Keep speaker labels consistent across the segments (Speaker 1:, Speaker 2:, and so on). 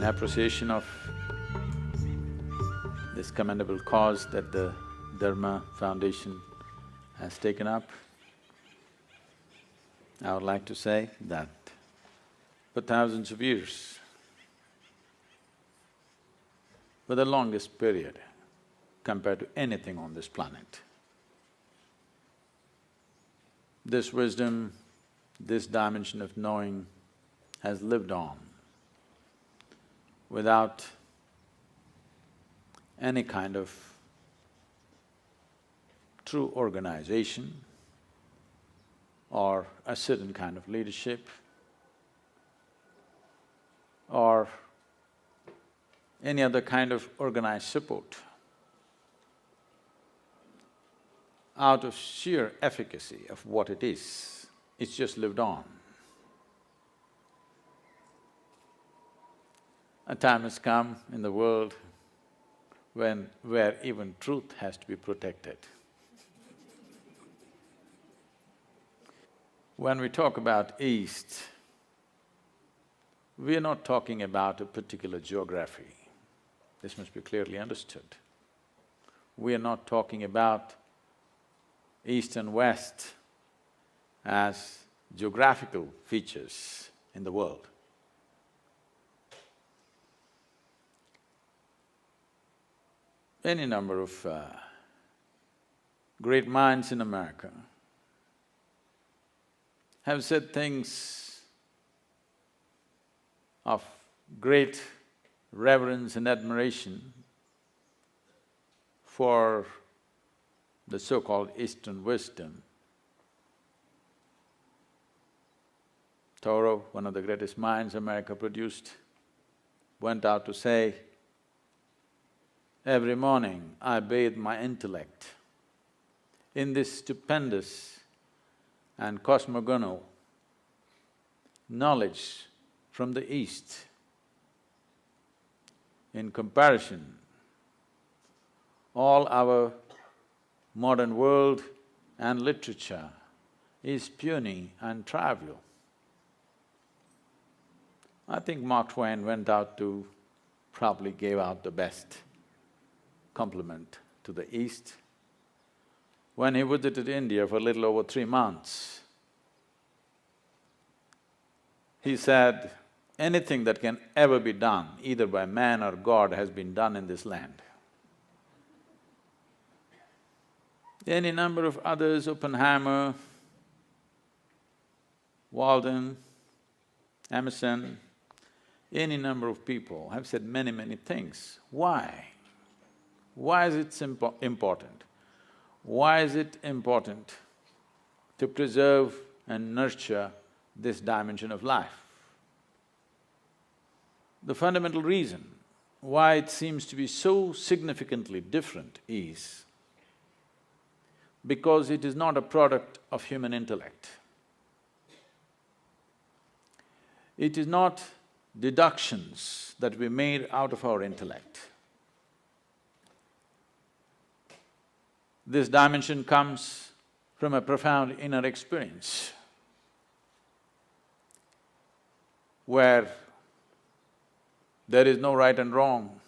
Speaker 1: in appreciation of this commendable cause that the Dharma Foundation has taken up, I would like to say that for thousands of years, for the longest period compared to anything on this planet, this wisdom, this dimension of knowing has lived on without any kind of true organization or a certain kind of leadership or any other kind of organized support. Out of sheer efficacy of what it is, it's just lived on. A time has come in the world where even truth has to be protected. When we talk about East, we are not talking about a particular geography. This must be clearly understood. We are not talking about East and West as geographical features in the world. Any number of great minds in America have said things of great reverence and admiration for the so-called Eastern wisdom. Thoreau, one of the greatest minds America produced, went out to say, "Every morning I bathe my intellect in this stupendous and cosmogonal knowledge from the East. In comparison, all our modern world and literature is puny and trivial." I think Mark Twain went out to… probably gave out the best compliment to the East. When he visited India for a little over 3 months, he said, anything that can ever be done, either by man or God, has been done in this land. Any number of others, Oppenheimer, Walden, Emerson, any number of people have said many things. Why? Why is it important? Why is it important to preserve and nurture this dimension of life? The fundamental reason why it seems to be so significantly different is because it is not a product of human intellect. It is not deductions that we made out of our intellect. This dimension comes from a profound inner experience where there is no right and wrong,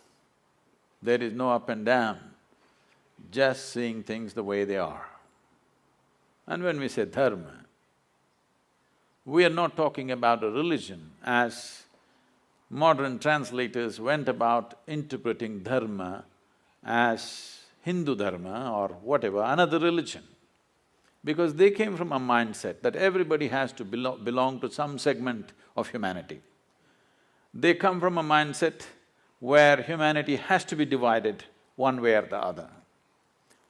Speaker 1: there is no up and down, just seeing things the way they are. And when we say dharma, we are not talking about a religion as modern translators went about interpreting dharma as Hindu dharma or whatever, another religion. Because they came from a mindset that everybody has to belong to some segment of humanity. They come from a mindset where humanity has to be divided one way or the other,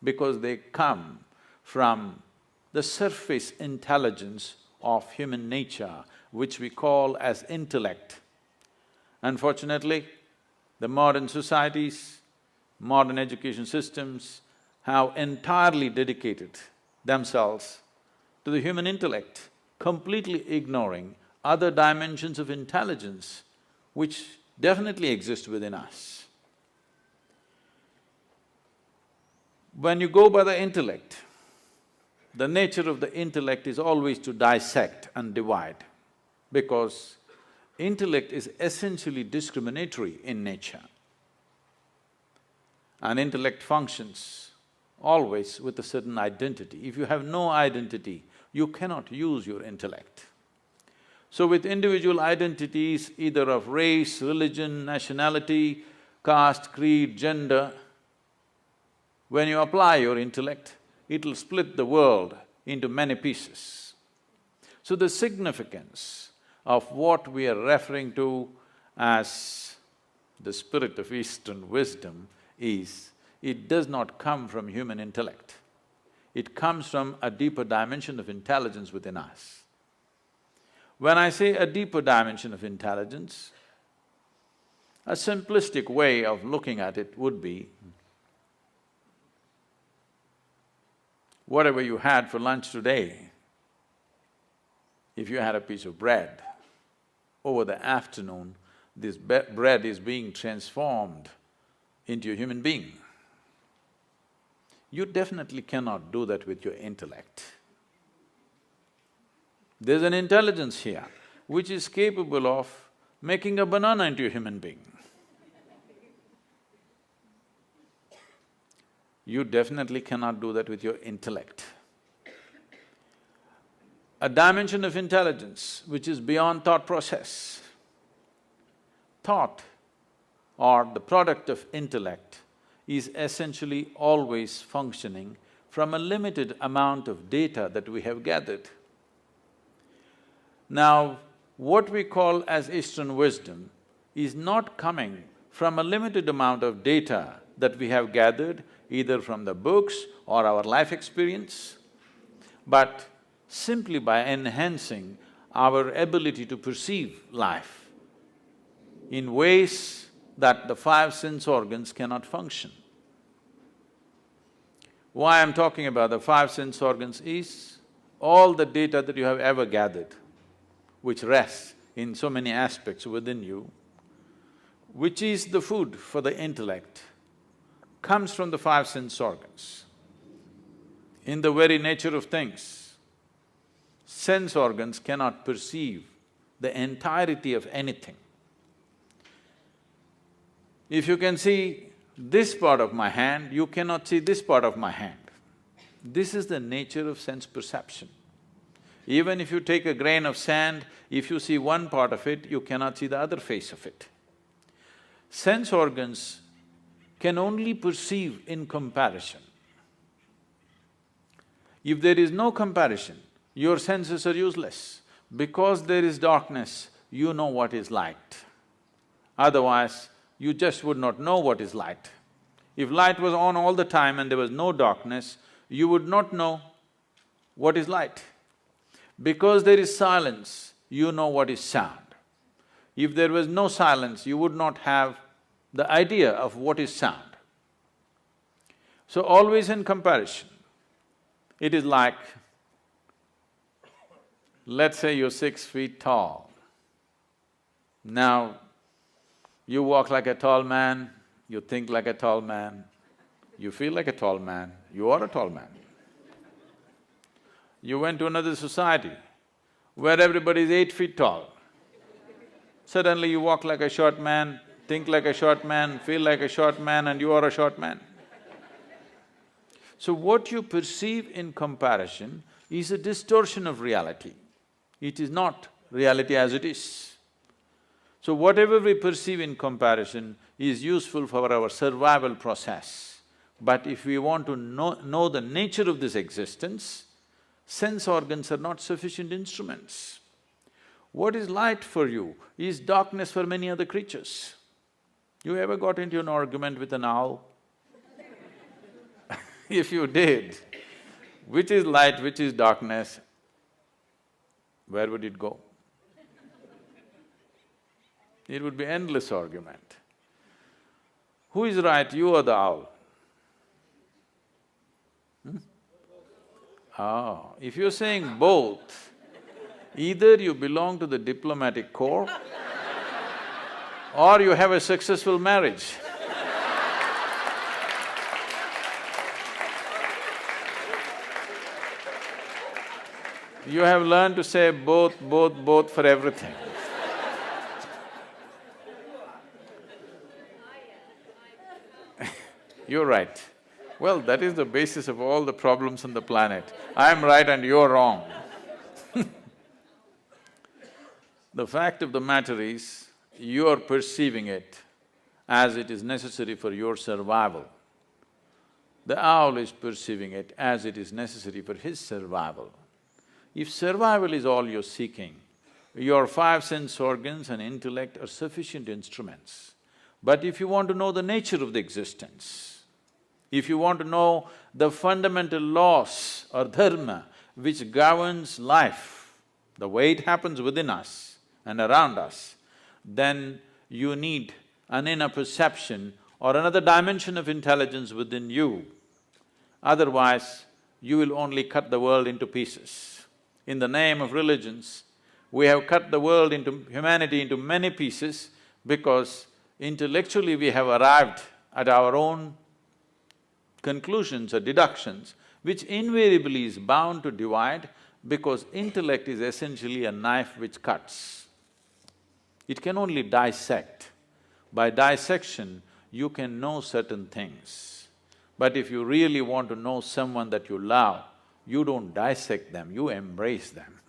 Speaker 1: because they come from the surface intelligence of human nature, which we call as intellect. Unfortunately, the modern societies, modern education systems have entirely dedicated themselves to the human intellect, completely ignoring other dimensions of intelligence which definitely exist within us. When you go by the intellect, the nature of the intellect is always to dissect and divide, because Intellect is essentially discriminatory in nature. And intellect functions always with a certain identity. If you have no identity, you cannot use your intellect. So with individual identities, either of race, religion, nationality, caste, creed, gender, when you apply your intellect, it'll split the world into many pieces. So the significance of what we are referring to as the spirit of Eastern wisdom is, it does not come from human intellect. It comes from a deeper dimension of intelligence within us. When I say a deeper dimension of intelligence, a simplistic way of looking at it would be, whatever you had for lunch today, if you had a piece of bread, over the afternoon, this bread is being transformed into a human being. You definitely cannot do that with your intellect. There's an intelligence here which is capable of making a banana into a human being. You definitely cannot do that with your intellect. A dimension of intelligence which is beyond thought process. Thought, or the product of intellect, is essentially always functioning from a limited amount of data that we have gathered. Now, what we call as Eastern wisdom is not coming from a limited amount of data that we have gathered either from the books or our life experience, but simply by enhancing our ability to perceive life in ways that the five sense organs cannot function. Why I'm talking about the five sense organs is all the data that you have ever gathered, which rests in so many aspects within you, which is the food for the intellect, comes from the five sense organs. In the very nature of things, sense organs cannot perceive the entirety of anything. If you can see this part of my hand, you cannot see this part of my hand. This is the nature of sense perception. Even if you take a grain of sand, if you see one part of it, you cannot see the other face of it. Sense organs can only perceive in comparison. If there is no comparison, your senses are useless. Because there is darkness, you know what is light. Otherwise, you just would not know what is light. If light was on all the time and there was no darkness, you would not know what is light. Because there is silence, you know what is sound. If there was no silence, you would not have the idea of what is sound. So always in comparison, it is like, let's say you're 6 feet tall. Now, you walk like a tall man, you think like a tall man, you feel like a tall man, you are a tall man. You went to another society where everybody is 8 feet tall. Suddenly you walk like a short man, think like a short man, feel like a short man, and you are a short man. So what you perceive in comparison is a distortion of reality. It is not reality as it is. So whatever we perceive in comparison is useful for our survival process. But if we want to know the nature of this existence, sense organs are not sufficient instruments. What is light for you is darkness for many other creatures. You ever got into an argument with an owl? If you did, which is light, which is darkness, where would it go? It would be endless argument. Who is right, you or the owl? If you're saying both, either you belong to the diplomatic corps or you have a successful marriage. You have learned to say both for everything. You're right. Well, that is the basis of all the problems on the planet. I'm right and you're wrong. The fact of the matter is, you're perceiving it as it is necessary for your survival. The owl is perceiving it as it is necessary for his survival. If survival is all you're seeking, your five sense organs and intellect are sufficient instruments. But if you want to know the nature of the existence, if you want to know the fundamental laws or dharma which governs life, the way it happens within us and around us, then you need an inner perception or another dimension of intelligence within you. Otherwise, you will only cut the world into pieces. In the name of religions, we have cut the world into… humanity into many pieces because intellectually we have arrived at our own conclusions or deductions, which invariably is bound to divide because intellect is essentially a knife which cuts. It can only dissect. By dissection, you can know certain things. But if you really want to know someone that you love, you don't dissect them, you embrace them.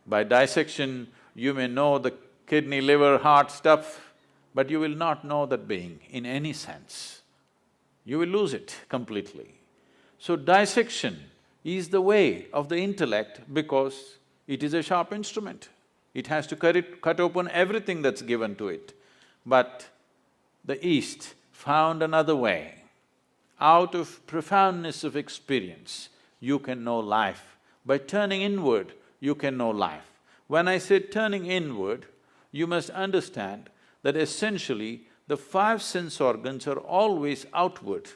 Speaker 1: By dissection, you may know the kidney, liver, heart stuff, but you will not know that being in any sense. You will lose it completely. So dissection is the way of the intellect because it is a sharp instrument. It has to cut open everything that's given to it. But the East found another way. Out of profoundness of experience, you can know life. By turning inward, you can know life. When I say turning inward, you must understand that essentially the five sense organs are always outward.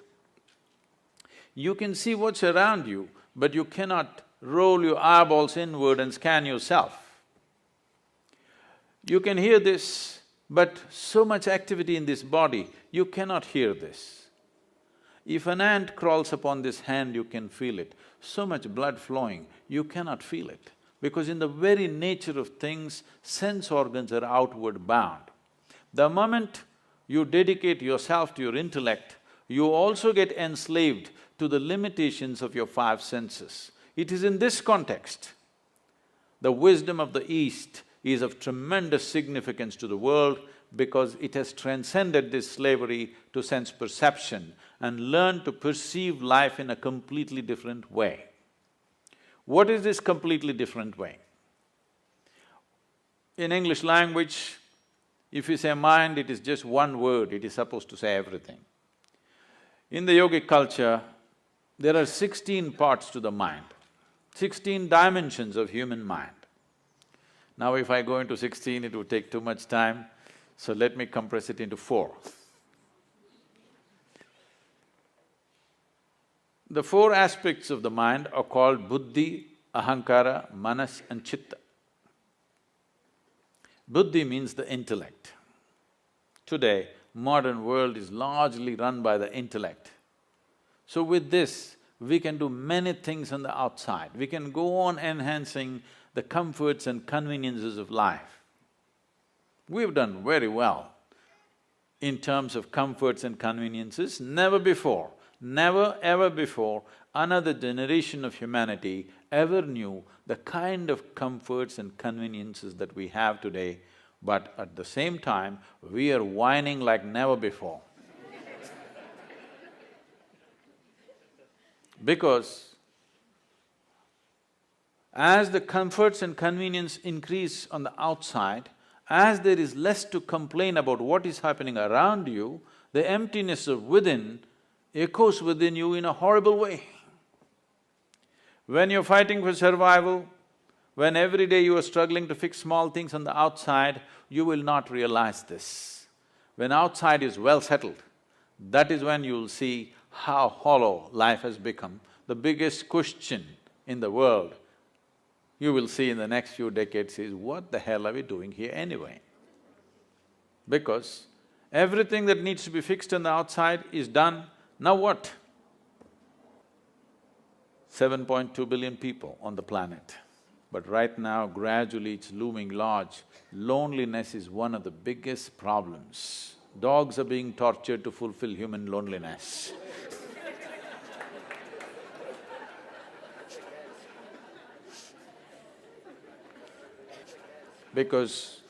Speaker 1: You can see what's around you, but you cannot roll your eyeballs inward and scan yourself. You can hear this, but so much activity in this body, you cannot hear this. If an ant crawls upon this hand, you can feel it. So much blood flowing, you cannot feel it. Because in the very nature of things, sense organs are outward bound. The moment you dedicate yourself to your intellect, you also get enslaved to the limitations of your five senses. It is in this context, the wisdom of the East is of tremendous significance to the world because it has transcended this slavery to sense perception and learned to perceive life in a completely different way. What is this completely different way? In English language, if you say mind, it is just one word, it is supposed to say everything. In the yogic culture, there are 16 parts to the mind, 16 dimensions of human mind. Now if I go into 16, it would take too much time, so let me compress it into 4. The 4 aspects of the mind are called buddhi, ahankara, manas and chitta. Buddhi means the intellect. Today, modern world is largely run by the intellect. So with this, we can do many things on the outside. We can go on enhancing the comforts and conveniences of life. We've done very well in terms of comforts and conveniences. Never before, never ever before, another generation of humanity ever knew the kind of comforts and conveniences that we have today, but at the same time, we are whining like never before. Because as the comforts and convenience increase on the outside, as there is less to complain about what is happening around you, the emptiness of within echoes within you in a horrible way. When you're fighting for survival, when every day you are struggling to fix small things on the outside, you will not realize this. When outside is well settled, that is when you'll see how hollow life has become. The biggest question in the world, you will see in the next few decades is, what the hell are we doing here anyway? Because everything that needs to be fixed on the outside is done, now what? 7.2 billion people on the planet. But right now, gradually it's looming large. Loneliness is one of the biggest problems dogs are being tortured to fulfill human loneliness. Because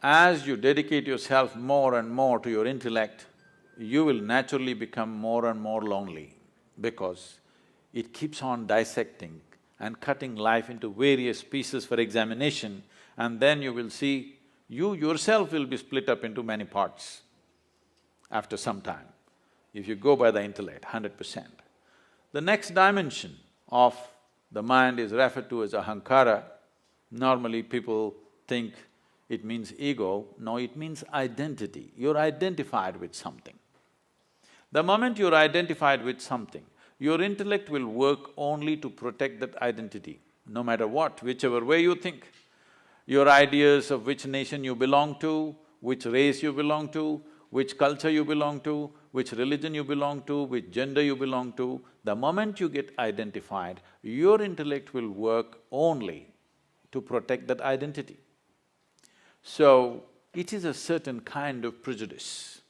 Speaker 1: as you dedicate yourself more and more to your intellect, you will naturally become more and more lonely because it keeps on dissecting and cutting life into various pieces for examination, and then you will see you yourself will be split up into many parts after some time, if you go by the intellect, 100%. The next dimension of the mind is referred to as ahankara. Normally people think it means ego. No, it means identity. You're identified with something. The moment you're identified with something, your intellect will work only to protect that identity, no matter what, whichever way you think. Your ideas of which nation you belong to, which race you belong to, which culture you belong to, which religion you belong to, which gender you belong to, the moment you get identified, your intellect will work only to protect that identity. So, it is a certain kind of prejudice.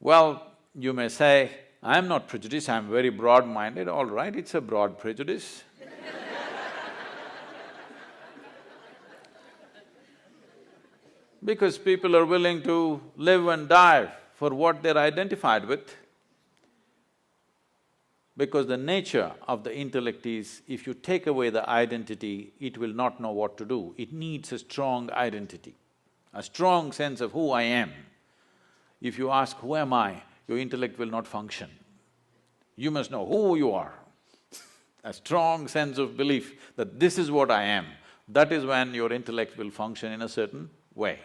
Speaker 1: Well, you may say, I'm not prejudiced, I'm very broad-minded. All right, it's a broad prejudice. Because people are willing to live and die for what they're identified with. Because the nature of the intellect is, if you take away the identity, it will not know what to do. It needs a strong identity, a strong sense of who I am. If you ask, who am I? Your intellect will not function. You must know who you are. A strong sense of belief that this is what I am, that is when your intellect will function in a certain way.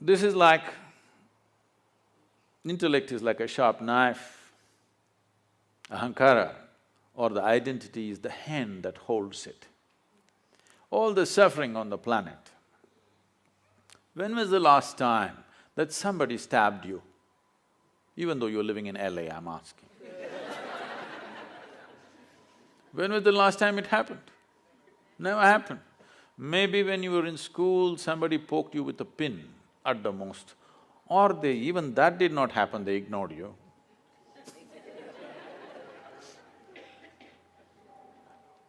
Speaker 1: This is like… intellect is like a sharp knife. Ahankara or the identity is the hand that holds it. All the suffering on the planet, when was the last time that somebody stabbed you? Even though you're living in LA, I'm asking. When was the last time it happened? Never happened. Maybe when you were in school, somebody poked you with a pin at the most, or even that did not happen, they ignored you.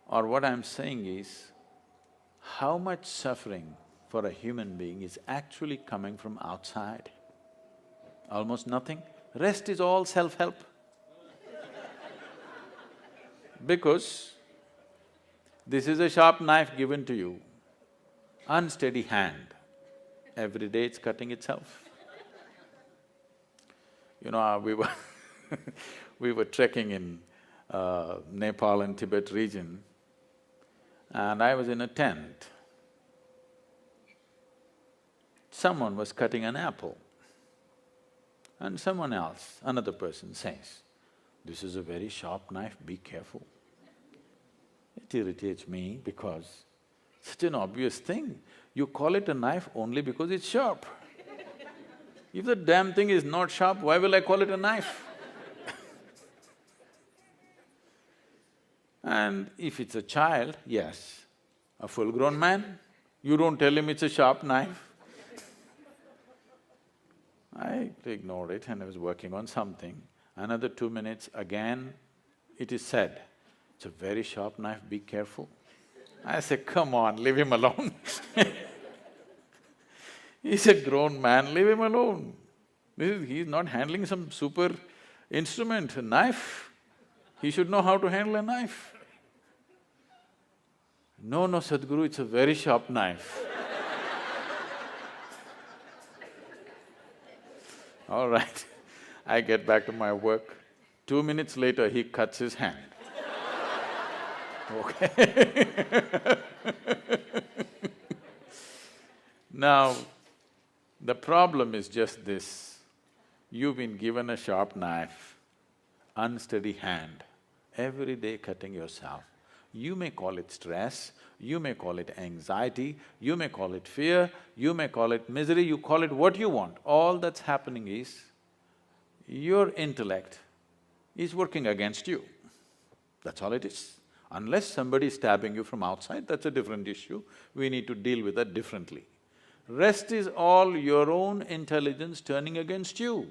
Speaker 1: Or what I'm saying is, how much suffering for a human being is actually coming from outside? Almost nothing. Rest is all self-help. Because this is a sharp knife given to you, unsteady hand, every day it's cutting itself. You know, we were trekking in Nepal and Tibet region, and I was in a tent. Someone was cutting an apple, and someone else, another person says, "This is a very sharp knife, be careful." It irritates me because such an obvious thing, you call it a knife only because it's sharp. If the damn thing is not sharp, why will I call it a knife? And if it's a child, yes. A full-grown man, you don't tell him it's a sharp knife. I ignored it and I was working on something. Another 2 minutes, again it is said, "It's a very sharp knife, be careful." I said, "Come on, leave him alone." He's a grown man, leave him alone. He's not handling some super instrument, a knife. He should know how to handle a knife. "No, no, Sadhguru, it's a very sharp knife." All right, I get back to my work. 2 minutes later, he cuts his hand. Okay. Now, the problem is just this. You've been given a sharp knife, unsteady hand, every day cutting yourself. You may call it stress, you may call it anxiety, you may call it fear, you may call it misery, you call it what you want. All that's happening is, your intellect is working against you. That's all it is. Unless somebody is stabbing you from outside, that's a different issue. We need to deal with that differently. Rest is all your own intelligence turning against you.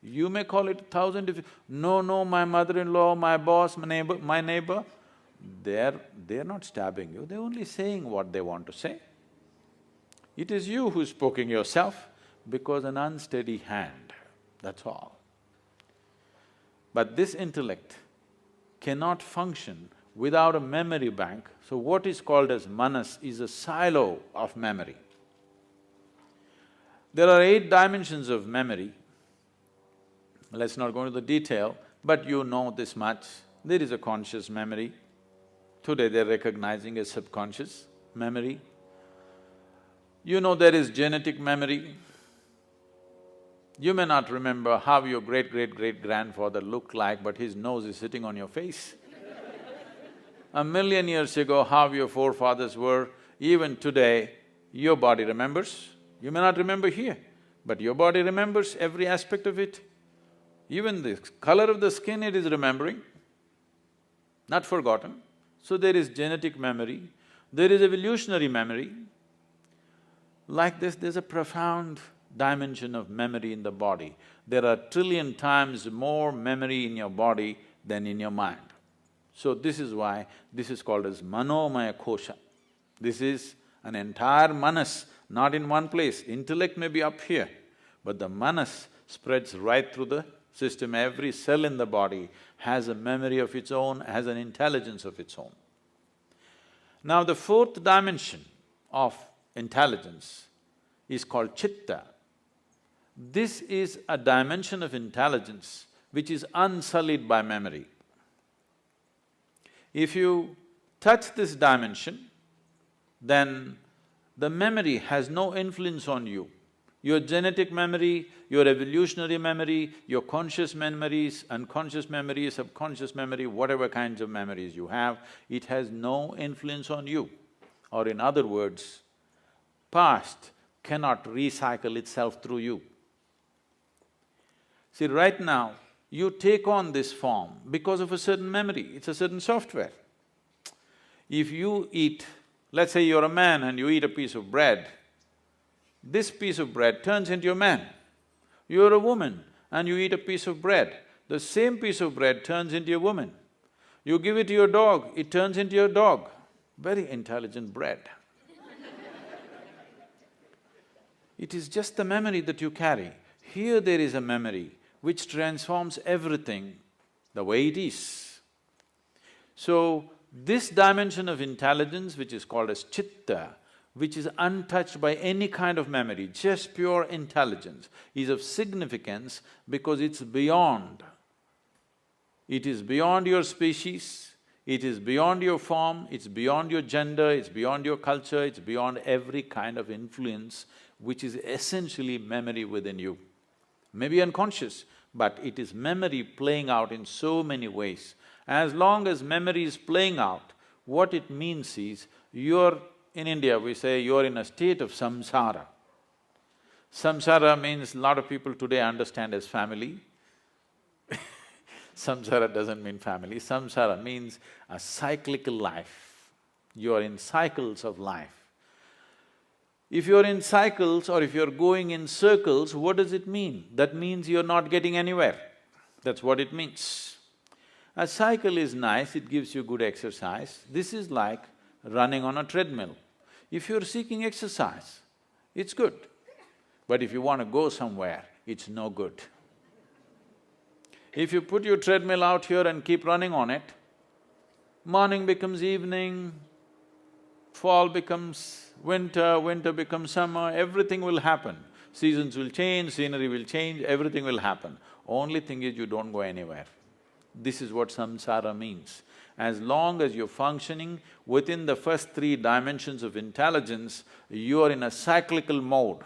Speaker 1: You may call it 1,000 no, my mother-in-law, my boss, my neighbor, they're not stabbing you, they're only saying what they want to say. It is you who's poking yourself because an unsteady hand, that's all. But this intellect cannot function without a memory bank. So what is called as manas is a silo of memory. There are 8 dimensions of memory. Let's not go into the detail, but you know this much. There is a conscious memory. Today they're recognizing a subconscious memory. You know there is genetic memory. You may not remember how your great-great-great-grandfather looked like, but his nose is sitting on your face. 1,000,000 years ago, how your forefathers were, even today, your body remembers. You may not remember here, but your body remembers every aspect of it. Even the color of the skin it is remembering, not forgotten. So there is genetic memory, there is evolutionary memory. Like this, there's a profound dimension of memory in the body. There are 1,000,000,000,000 times more memory in your body than in your mind. So this is why this is called as manomaya kosha. This is an entire manas, not in one place. Intellect may be up here, but the manas spreads right through the system. Every cell in the body has a memory of its own, has an intelligence of its own. Now the 4th dimension of intelligence is called chitta. This is a dimension of intelligence which is unsullied by memory. If you touch this dimension, then the memory has no influence on you. Your genetic memory, your evolutionary memory, your conscious memories, unconscious memory, subconscious memory, whatever kinds of memories you have, it has no influence on you. Or in other words, past cannot recycle itself through you. See, right now, you take on this form because of a certain memory, it's a certain software. If you eat, let's say you're a man and you eat a piece of bread, this piece of bread turns into a man. You're a woman and you eat a piece of bread, the same piece of bread turns into a woman. You give it to your dog, it turns into your dog. Very intelligent bread. It is just the memory that you carry. Here there is a memory which transforms everything the way it is. So, this dimension of intelligence, which is called as chitta, which is untouched by any kind of memory, just pure intelligence, is of significance because it's beyond. It is beyond your species, it is beyond your form, it's beyond your gender, it's beyond your culture, it's beyond every kind of influence, which is essentially memory within you. Maybe unconscious, but it is memory playing out in so many ways. As long as memory is playing out, what it means is, in India we say you're in a state of samsara. Samsara means a lot of people today understand as family. Samsara doesn't mean family, samsara means a cyclical life. You are in cycles of life. If you're in cycles or if you're going in circles, what does it mean? That means you're not getting anywhere. That's what it means. A cycle is nice, it gives you good exercise. This is like running on a treadmill. If you're seeking exercise, it's good. But if you want to go somewhere, it's no good. If you put your treadmill out here and keep running on it, morning becomes evening, fall becomes winter, winter becomes summer, everything will happen. Seasons will change, scenery will change, everything will happen. Only thing is you don't go anywhere. This is what samsara means. As long as you're functioning within the first 3 dimensions of intelligence, you are in a cyclical mode.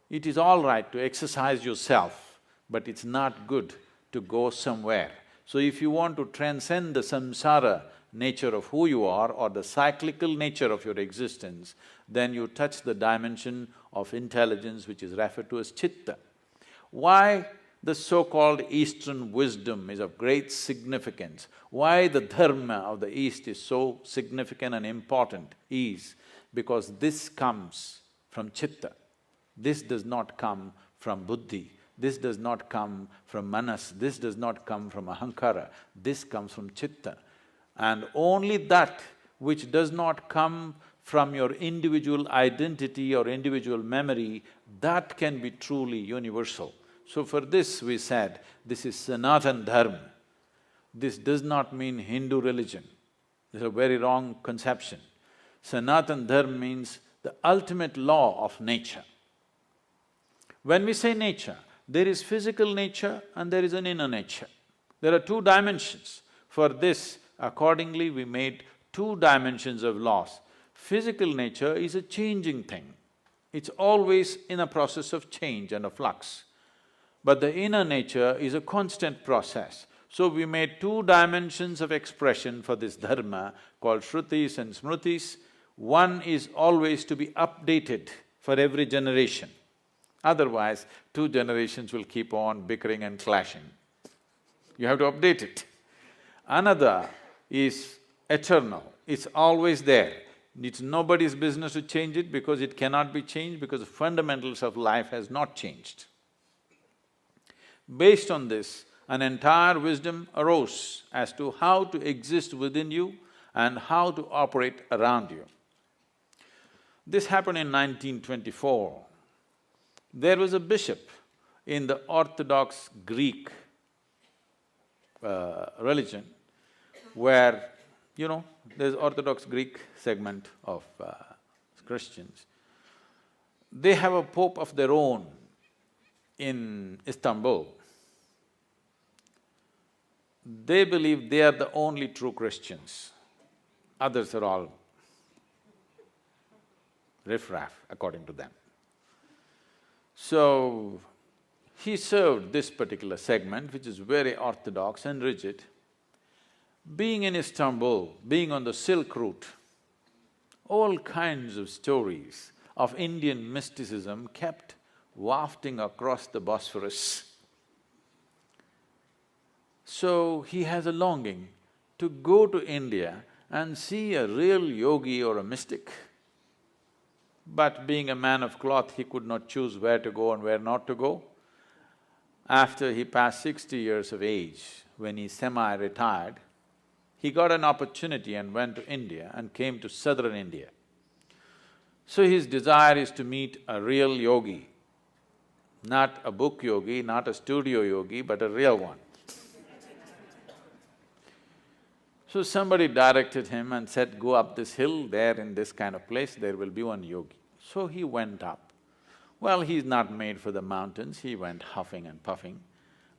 Speaker 1: It is all right to exercise yourself, but it's not good to go somewhere. So if you want to transcend the samsara nature of who you are or the cyclical nature of your existence, then you touch the dimension of intelligence which is referred to as chitta. Why the so-called Eastern wisdom is of great significance, why the dharma of the East is so significant and important is because this comes from chitta. This does not come from buddhi. This does not come from manas. This does not come from ahankara. This comes from chitta. And only that which does not come from your individual identity or individual memory, that can be truly universal. So for this we said, this is Sanatan Dharma. This does not mean Hindu religion. This is a very wrong conception. Sanatan Dharma means the ultimate law of nature. When we say nature, there is physical nature and there is an inner nature. There are two dimensions. For this, accordingly, we made two dimensions of laws. Physical nature is a changing thing. It's always in a process of change and a flux. But the inner nature is a constant process. So we made two dimensions of expression for this dharma called Shrutis and Smritis. One is always to be updated for every generation. Otherwise, two generations will keep on bickering and clashing. You have to update it. Another is eternal, it's always there. It's nobody's business to change it because it cannot be changed because the fundamentals of life has not changed. Based on this, an entire wisdom arose as to how to exist within you and how to operate around you. This happened in 1924. There was a bishop in the Orthodox Greek religion where, there's Orthodox Greek segment of Christians. They have a pope of their own in Istanbul. They believe they are the only true Christians. Others are all riffraff, according to them. So, he served this particular segment, which is very orthodox and rigid. Being in Istanbul, being on the Silk Route, all kinds of stories of Indian mysticism kept wafting across the Bosphorus. So, he has a longing to go to India and see a real yogi or a mystic. But being a man of cloth, he could not choose where to go and where not to go. After he passed 60 years of age, when he semi-retired, he got an opportunity and went to India and came to southern India. So his desire is to meet a real yogi, not a book yogi, not a studio yogi, but a real one. So somebody directed him and said, go up this hill, there in this kind of place, there will be one yogi. So he went up. Well, he's not made for the mountains, he went huffing and puffing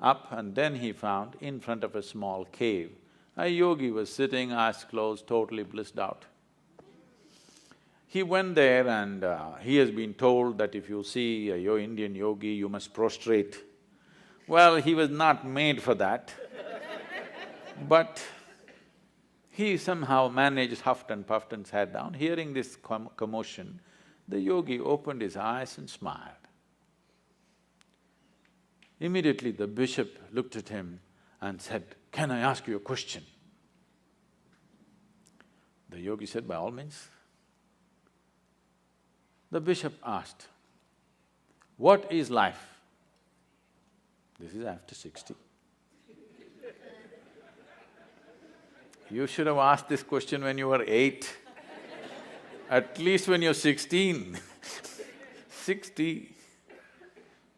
Speaker 1: up, and then he found in front of a small cave, a yogi was sitting, eyes closed, totally blissed out. He went there and he has been told that if you see a Indian yogi, you must prostrate. Well, he was not made for that, but he somehow managed, huffed and puffed and sat down. Hearing this commotion, the yogi opened his eyes and smiled. Immediately the bishop looked at him and said, can I ask you a question? The yogi said, by all means. The bishop asked, what is life? This is after 60. You should have asked this question when you were 8, at least when you're 16. 60,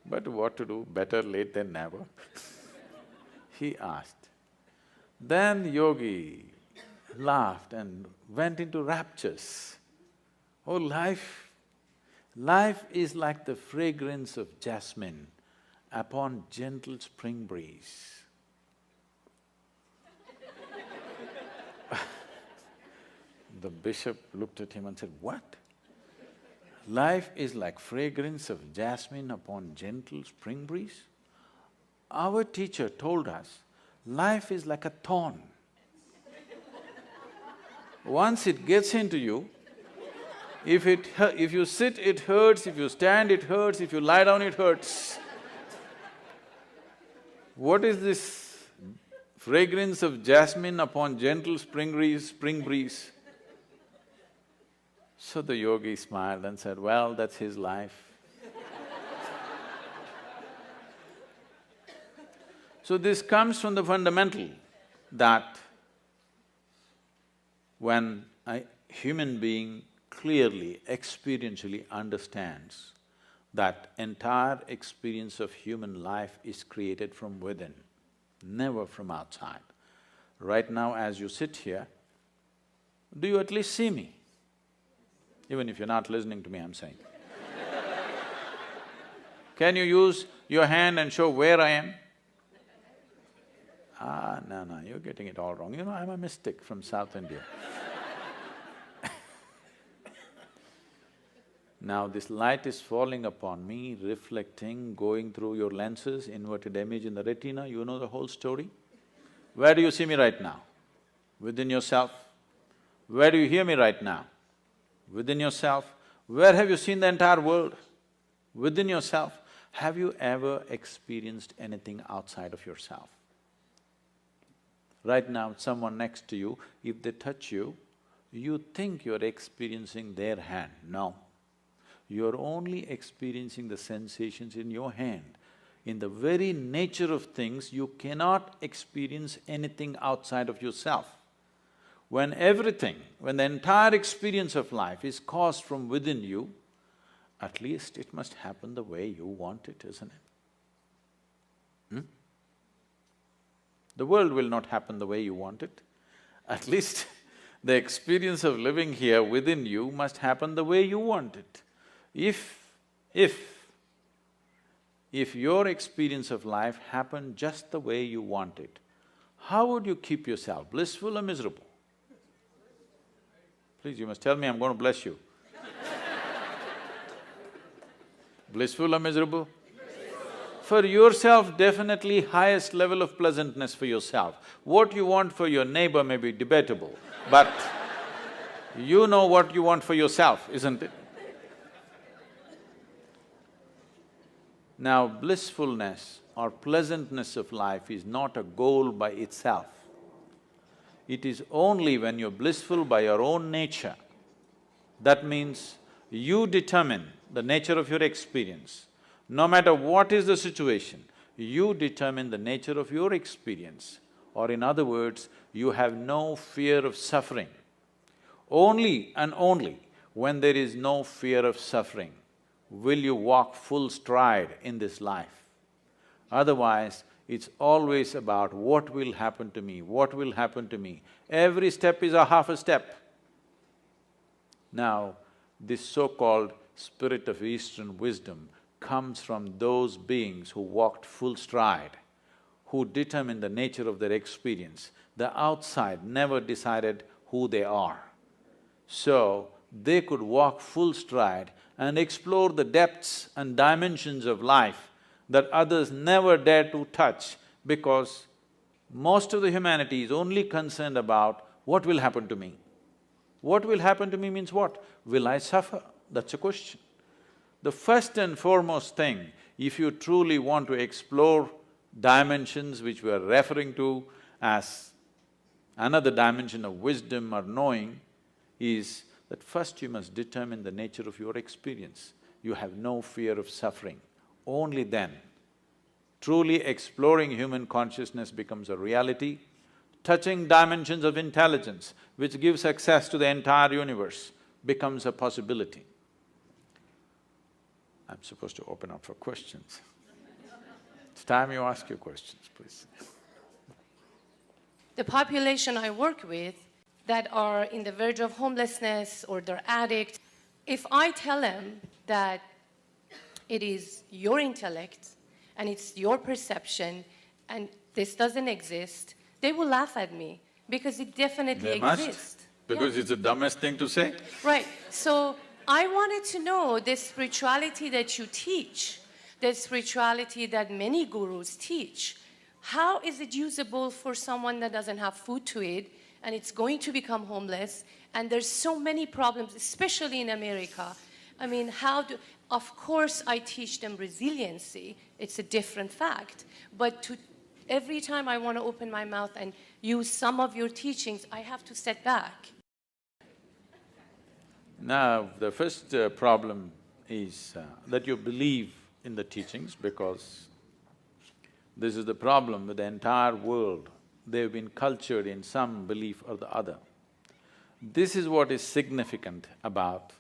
Speaker 1: but what to do, better late than never. He asked. Then yogi laughed and went into raptures. Oh, life is like the fragrance of jasmine upon gentle spring breeze. The bishop looked at him and said, what? Life is like fragrance of jasmine upon gentle spring breeze? Our teacher told us, life is like a thorn. Once it gets into you, if you sit, it hurts, if you stand, it hurts, if you lie down, it hurts. What is this fragrance of jasmine upon gentle spring breeze? So the yogi smiled and said, well, that's his life. So this comes from the fundamental that when a human being clearly, experientially understands that entire experience of human life is created from within, never from outside. Right now as you sit here, do you at least see me? Even if you're not listening to me, I'm saying. Can you use your hand and show where I am? No, you're getting it all wrong. You know, I'm a mystic from South India. Now this light is falling upon me, reflecting, going through your lenses, inverted image in the retina, you know the whole story. Where do you see me right now? Within yourself. Where do you hear me right now? Within yourself. Where have you seen the entire world? Within yourself. Have you ever experienced anything outside of yourself? Right now, someone next to you, if they touch you, you think you're experiencing their hand. No. You're only experiencing the sensations in your hand. In the very nature of things, you cannot experience anything outside of yourself. When the entire experience of life is caused from within you, at least it must happen the way you want it, isn't it? The world will not happen the way you want it. At least the experience of living here within you must happen the way you want it. If your experience of life happened just the way you want it, how would you keep yourself, blissful or miserable? Please, you must tell me, I'm going to bless you. Blissful or miserable? For yourself, definitely highest level of pleasantness for yourself. What you want for your neighbor may be debatable, but you know what you want for yourself, isn't it? Now, blissfulness or pleasantness of life is not a goal by itself. It is only when you're blissful by your own nature. That means you determine the nature of your experience. No matter what is the situation, you determine the nature of your experience. Or in other words, you have no fear of suffering. Only and only when there is no fear of suffering will you walk full stride in this life. Otherwise, it's always about what will happen to me, what will happen to me. Every step is a half a step. Now, this so-called spirit of Eastern wisdom comes from those beings who walked full stride, who determined the nature of their experience. The outside never decided who they are. So, they could walk full stride and explore the depths and dimensions of life that others never dare to touch, because most of the humanity is only concerned about what will happen to me. What will happen to me means what? Will I suffer? That's a question. The first and foremost thing, if you truly want to explore dimensions which we are referring to as another dimension of wisdom or knowing, is that first you must determine the nature of your experience. You have no fear of suffering. Only then, truly exploring human consciousness becomes a reality. Touching dimensions of intelligence, which gives access to the entire universe, becomes a possibility. I'm supposed to open up for questions. It's time you ask your questions, please.
Speaker 2: The population I work with that are in the verge of homelessness or they're addicts, if I tell them that it is your intellect and it's your perception and this doesn't exist, they will laugh at me because it definitely exists.
Speaker 1: Because it's the dumbest thing to say.
Speaker 2: Right. So I wanted to know the spirituality that you teach, the spirituality that many gurus teach, how is it usable for someone that doesn't have food to eat and it's going to become homeless, and there's so many problems, especially in America. I mean, of course I teach them resiliency, it's a different fact, but every time I want to open my mouth and use some of your teachings, I have to step back.
Speaker 1: Now, the first problem is that you believe in the teachings, because this is the problem with the entire world. They've been cultured in some belief or the other. This is what is significant about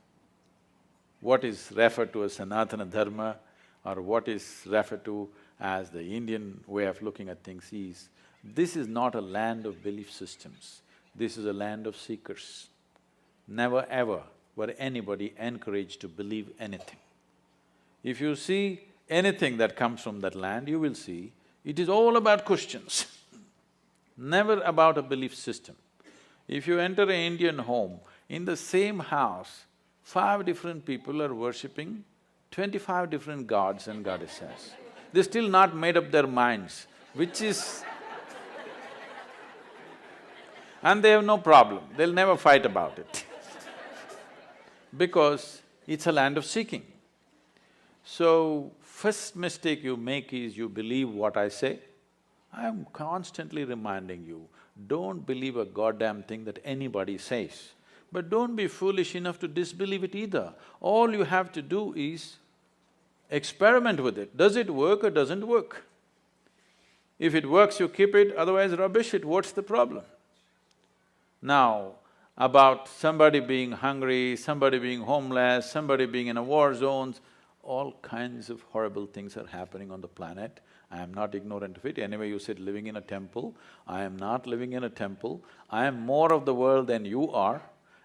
Speaker 1: what is referred to as Sanatana Dharma or what is referred to as the Indian way of looking at things is, this is not a land of belief systems, this is a land of seekers. Never ever were anybody encouraged to believe anything. If you see anything that comes from that land, you will see it is all about questions, never about a belief system. If you enter an Indian home, in the same house, 5 different people are worshipping 25 different gods and goddesses. They're still not made up their minds, which is… and they have no problem, they'll never fight about it because it's a land of seeking. So, first mistake you make is you believe what I say. I am constantly reminding you, don't believe a goddamn thing that anybody says. But don't be foolish enough to disbelieve it either. All you have to do is experiment with it. Does it work or doesn't work? If it works, you keep it, otherwise rubbish it, what's the problem? Now, about somebody being hungry, somebody being homeless, somebody being in a war zones, all kinds of horrible things are happening on the planet. I am not ignorant of it. Anyway, you said living in a temple. I am not living in a temple. I am more of the world than you are.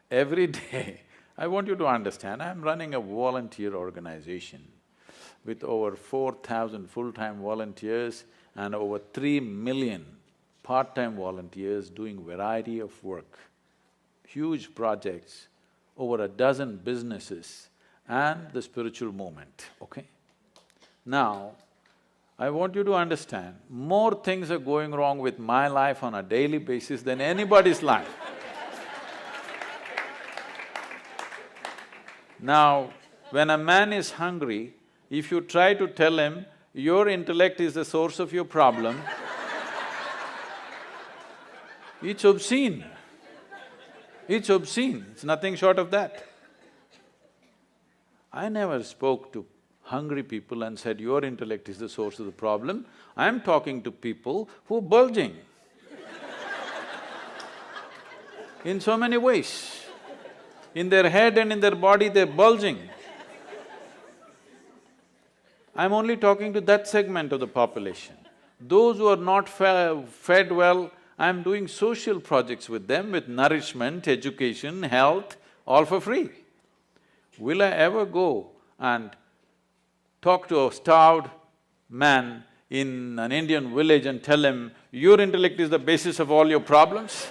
Speaker 1: Every day, I want you to understand, I am running a volunteer organization with over 4,000 full-time volunteers and over 3 million part-time volunteers doing variety of work, huge projects, over a dozen businesses and the spiritual movement, okay? Now, I want you to understand, more things are going wrong with my life on a daily basis than anybody's life. Now, when a man is hungry, if you try to tell him, your intellect is the source of your problem, it's obscene. It's obscene, it's nothing short of that. I never spoke to hungry people and said, your intellect is the source of the problem. I'm talking to people who are bulging in so many ways. In their head and in their body, they're bulging. I'm only talking to that segment of the population. Those who are not fed well, I'm doing social projects with them with nourishment, education, health, all for free. Will I ever go and talk to a starved man in an Indian village and tell him, your intellect is the basis of all your problems?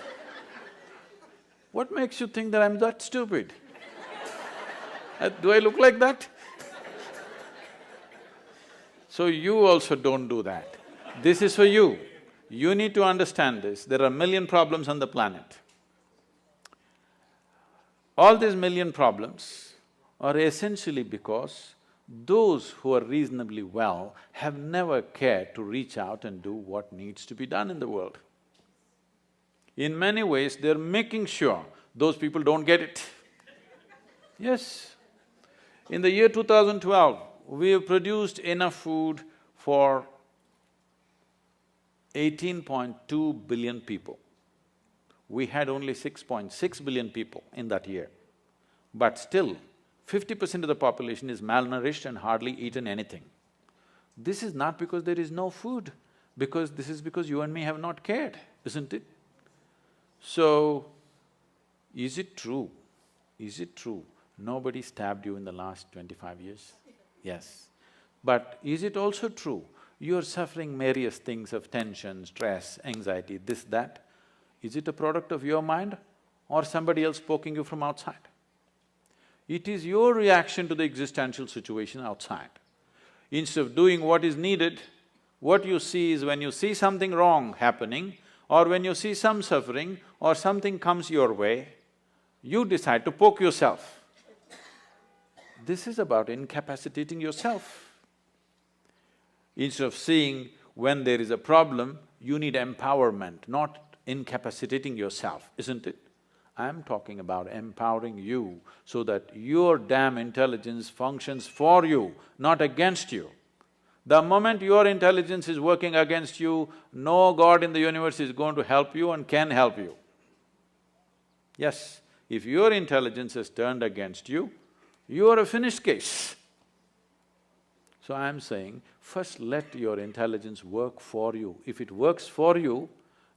Speaker 1: What makes you think that I'm that stupid? Do I look like that? So you also don't do that. This is for you. You need to understand this. There are a million problems on the planet. All these million problems are essentially because those who are reasonably well have never cared to reach out and do what needs to be done in the world. In many ways, they're making sure those people don't get it. Yes. In the year 2012, we have produced enough food for 18.2 billion people. We had only 6.6 billion people in that year. But still, 50% of the population is malnourished and hardly eaten anything. This is not because there is no food, this is because you and me have not cared, isn't it? So, is it true? Is it true nobody stabbed you in the last 25 years? Yes. But is it also true you're suffering various things of tension, stress, anxiety, this, that? Is it a product of your mind or somebody else poking you from outside? It is your reaction to the existential situation outside. Instead of doing what is needed, what you see is when you see something wrong happening, or when you see some suffering or something comes your way, you decide to poke yourself. This is about incapacitating yourself. Instead of seeing when there is a problem, you need empowerment, not incapacitating yourself, isn't it? I'm talking about empowering you so that your damn intelligence functions for you, not against you. The moment your intelligence is working against you, no God in the universe is going to help you and can help you. Yes, if your intelligence is turned against you, you are a finished case. So I'm saying, first let your intelligence work for you. If it works for you,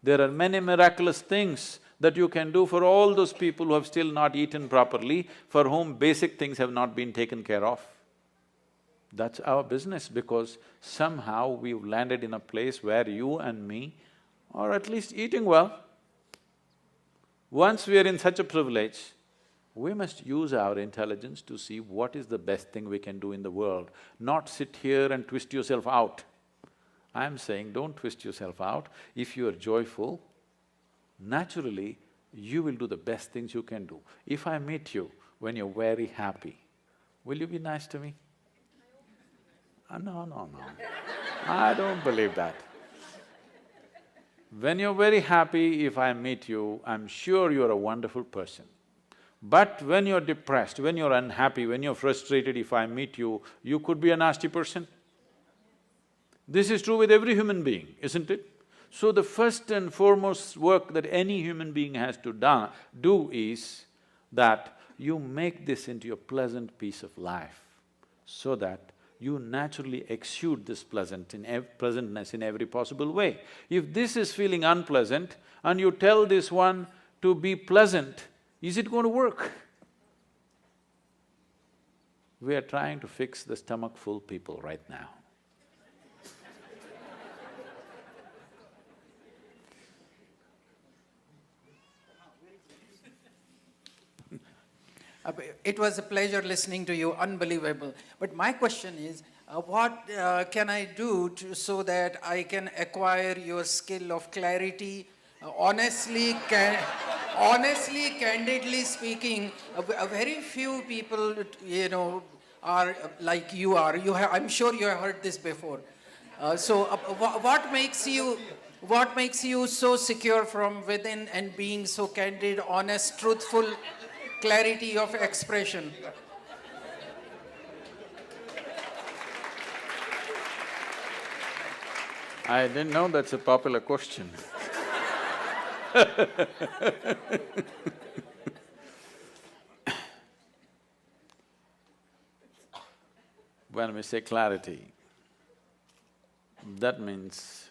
Speaker 1: there are many miraculous things that you can do for all those people who have still not eaten properly, for whom basic things have not been taken care of. That's our business, because somehow we've landed in a place where you and me are at least eating well. Once we are in such a privilege, we must use our intelligence to see what is the best thing we can do in the world, not sit here and twist yourself out. I'm saying don't twist yourself out. If you are joyful, naturally you will do the best things you can do. If I meet you when you're very happy, will you be nice to me? No. I don't believe that. When you're very happy, if I meet you, I'm sure you're a wonderful person. But when you're depressed, when you're unhappy, when you're frustrated, if I meet you, you could be a nasty person. This is true with every human being, isn't it? So the first and foremost work that any human being has to do is that you make this into a pleasant piece of life, so that you naturally exude this pleasantness in every possible way. If this is feeling unpleasant and you tell this one to be pleasant, is it going to work? We are trying to fix the stomach-full people right now.
Speaker 3: It was a pleasure listening to you, unbelievable. But my question is, what can I do so that I can acquire your skill of clarity? Honestly, candidly speaking, a very few people, are like you are. I'm sure you have heard this before. What makes you so secure from within and being so candid, honest, truthful? Clarity of expression.
Speaker 1: I didn't know that's a popular question. When we say clarity, that means…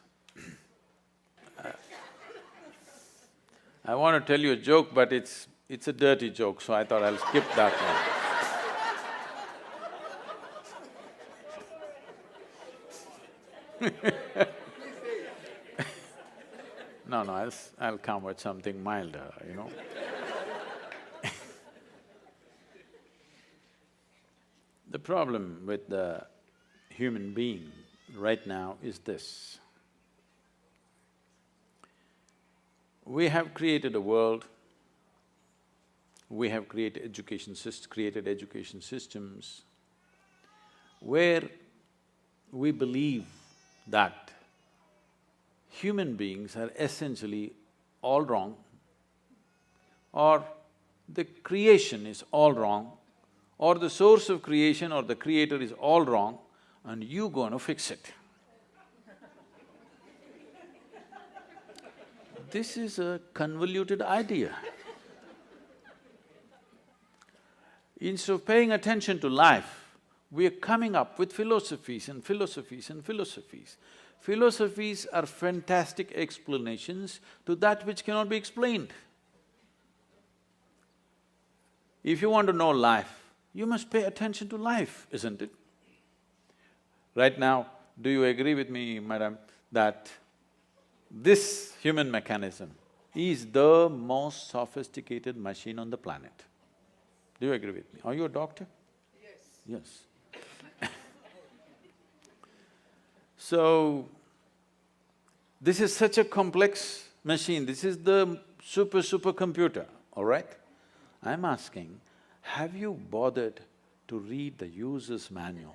Speaker 1: I want to tell you a joke, but it's a dirty joke, so I thought I'll skip that one. No, I'll come with something milder, The problem with the human being right now is this. We have created a world, we have created education systems where we believe that human beings are essentially all wrong, or the creation is all wrong, or the source of creation or the creator is all wrong, and you gonna fix it. This is a convoluted idea. Instead of paying attention to life, we are coming up with philosophies and philosophies and philosophies. Philosophies are fantastic explanations to that which cannot be explained. If you want to know life, you must pay attention to life, isn't it? Right now, do you agree with me, madam, that this human mechanism is the most sophisticated machine on the planet? Do you agree with me? Are you a doctor? Yes. So, this is such a complex machine, this is the supercomputer, all right? I'm asking, have you bothered to read the user's manual?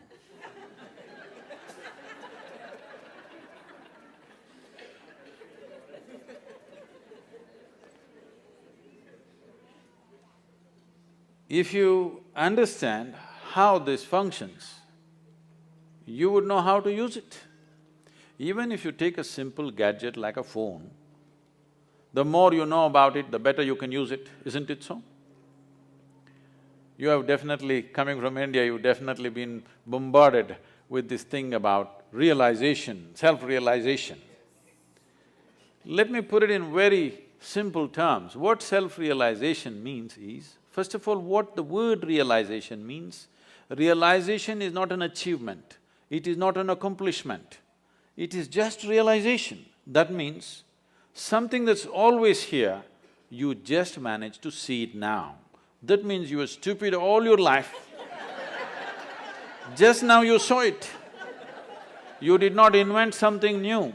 Speaker 1: If you understand how this functions, you would know how to use it. Even if you take a simple gadget like a phone, the more you know about it, the better you can use it, isn't it so? You have definitely, coming from India, you've definitely been bombarded with this thing about realization, self-realization. Let me put it in very simple terms. What self-realization means is, first of all, what the word realization means. Realization is not an achievement, it is not an accomplishment, it is just realization. That means something that's always here, you just manage to see it now. That means you were stupid all your life. Just now you saw it. You did not invent something new.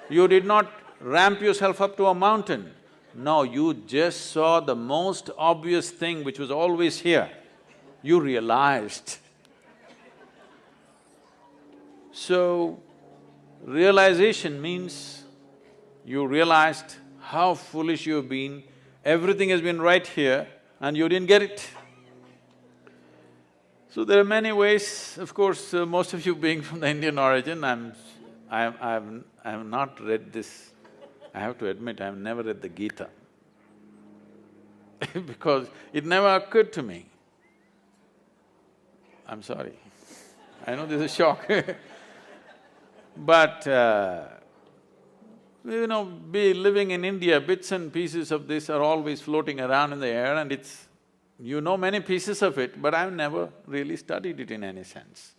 Speaker 1: You did not ramp yourself up to a mountain. No, you just saw the most obvious thing which was always here. You realized. So, realization means you realized how foolish you've been, everything has been right here and you didn't get it. So there are many ways, of course, most of you being from the Indian origin, I've not read this. I have to admit, I've never read the Gita because it never occurred to me. I'm sorry, I know this is a shock but living in India, bits and pieces of this are always floating around in the air and it's… You know many pieces of it, but I've never really studied it in any sense.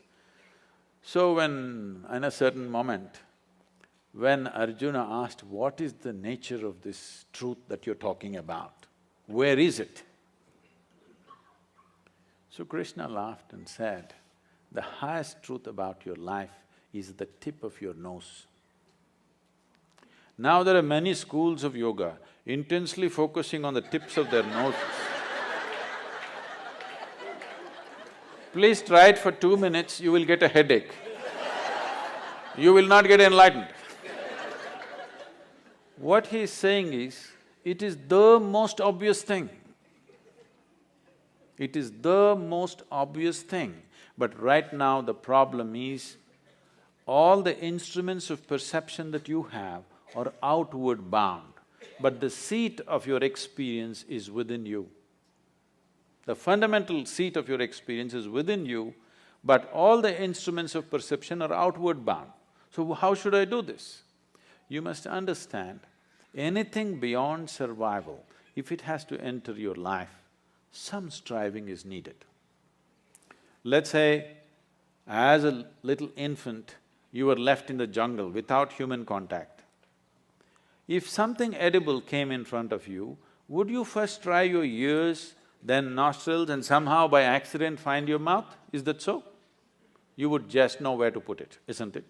Speaker 1: So when, in a certain moment, when Arjuna asked, what is the nature of this truth that you're talking about? Where is it? So Krishna laughed and said, the highest truth about your life is the tip of your nose. Now there are many schools of yoga intensely focusing on the tips of their noses. Please try it for 2 minutes, you will get a headache. You will not get enlightened. What he is saying is, it is the most obvious thing. It is the most obvious thing. But right now the problem is, all the instruments of perception that you have are outward bound, but the seat of your experience is within you. The fundamental seat of your experience is within you, but all the instruments of perception are outward bound. So how should I do this? You must understand, anything beyond survival, if it has to enter your life, some striving is needed. Let's say, as a little infant, you were left in the jungle without human contact. If something edible came in front of you, would you first try your ears, then nostrils, and somehow by accident find your mouth? Is that so? You would just know where to put it, isn't it?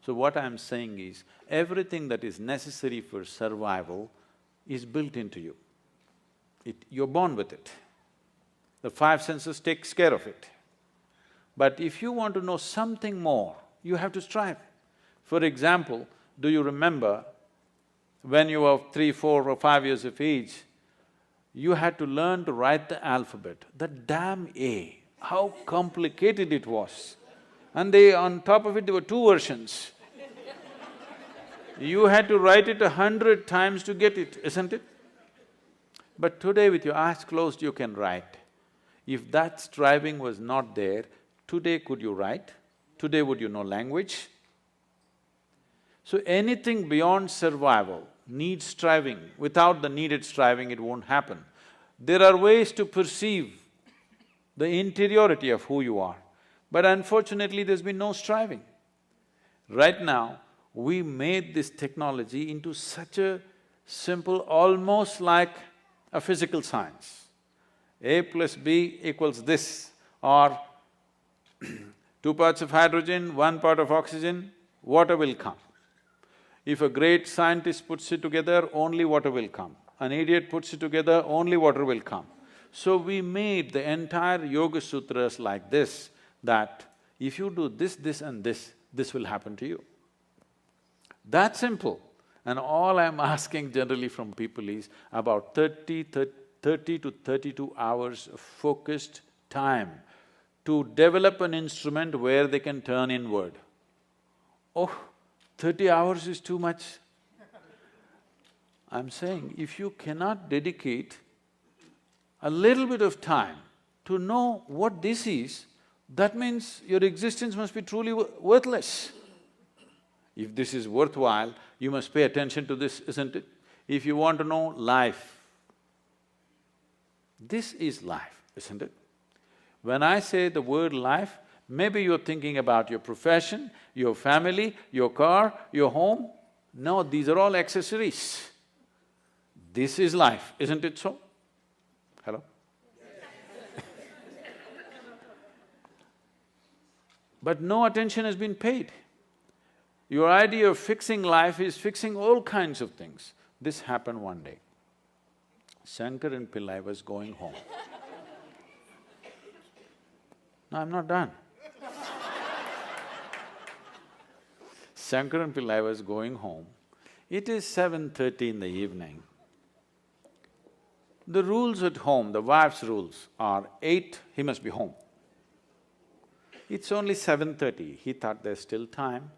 Speaker 1: So what I'm saying is, everything that is necessary for survival is built into you. You're born with it. The five senses takes care of it. But if you want to know something more, you have to strive. For example, do you remember when you were 3, 4 or 5 years of age, you had to learn to write the alphabet. That damn A, how complicated it was. And on top of it, there were 2 versions. You had to write it 100 times to get it, isn't it? But today with your eyes closed, you can write. If that striving was not there, today could you write? Today would you know language? So anything beyond survival needs striving. Without the needed striving, it won't happen. There are ways to perceive the interiority of who you are, but unfortunately there's been no striving. Right now, we made this technology into such a simple, almost like a physical science. A plus B equals this, or 2 parts of hydrogen, 1 part of oxygen, water will come. If a great scientist puts it together, only water will come. An idiot puts it together, only water will come. So we made the entire Yoga Sutras like this, that if you do this, this and this will happen to you. That simple. And all I'm asking generally from people is, about 30 30 to 32 hours of focused time to develop an instrument where they can turn inward. Oh, 30 hours is too much. I'm saying, if you cannot dedicate a little bit of time to know what this is, that means your existence must be truly worthless. If this is worthwhile, you must pay attention to this, isn't it? If you want to know life, this is life, isn't it? When I say the word life, maybe you're thinking about your profession, your family, your car, your home. No, these are all accessories. This is life, isn't it so? Hello? But no attention has been paid. Your idea of fixing life is fixing all kinds of things. This happened one day. Shankaran Pillai was going home. No, I'm not done. Shankaran Pillai was going home. It is 7:30 in the evening. The rules at home, the wife's rules are 8, he must be home. It's only 7:30, he thought there's still time,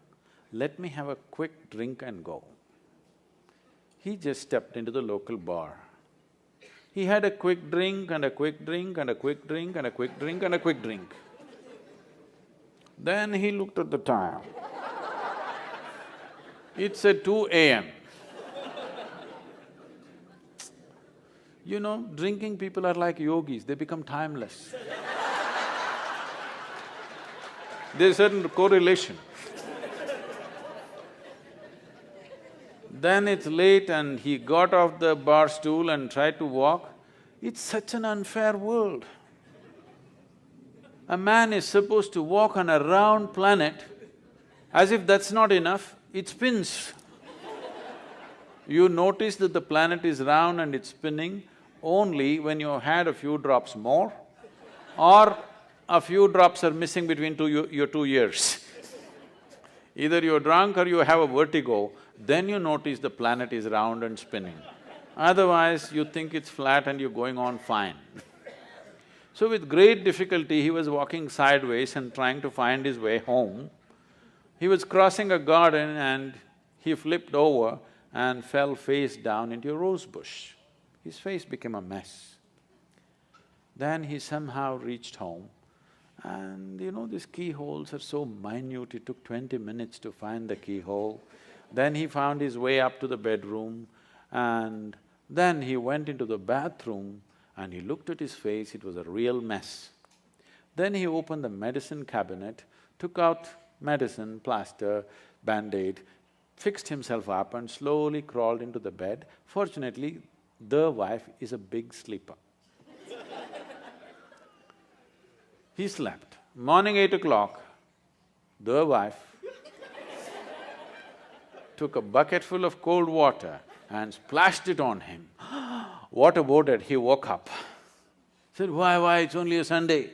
Speaker 1: let me have a quick drink and go. He just stepped into the local bar. He had a quick drink and a quick drink and a quick drink and a quick drink and a quick drink. Then he looked at the time. It's at 2 a.m. You know, drinking people are like yogis, they become timeless. There's a certain correlation. Then it's late and he got off the bar stool and tried to walk. It's such an unfair world. A man is supposed to walk on a round planet, as if that's not enough, it spins. You notice that the planet is round and it's spinning only when you had a few drops more or a few drops are missing between your 2 ears. Either you're drunk or you have a vertigo, then you notice the planet is round and spinning. Otherwise, you think it's flat and you're going on fine. So with great difficulty, he was walking sideways and trying to find his way home. He was crossing a garden and he flipped over and fell face down into a rose bush. His face became a mess. Then he somehow reached home and you know, these keyholes are so minute, it took 20 minutes to find the keyhole. Then he found his way up to the bedroom and then he went into the bathroom and he looked at his face, it was a real mess. Then he opened the medicine cabinet, took out medicine, plaster, band-aid, fixed himself up and slowly crawled into the bed. Fortunately, the wife is a big sleeper. He slept. Morning 8 o'clock, the wife took a bucket full of cold water and splashed it on him. Water boarded, he woke up. Said, why, it's only a Sunday.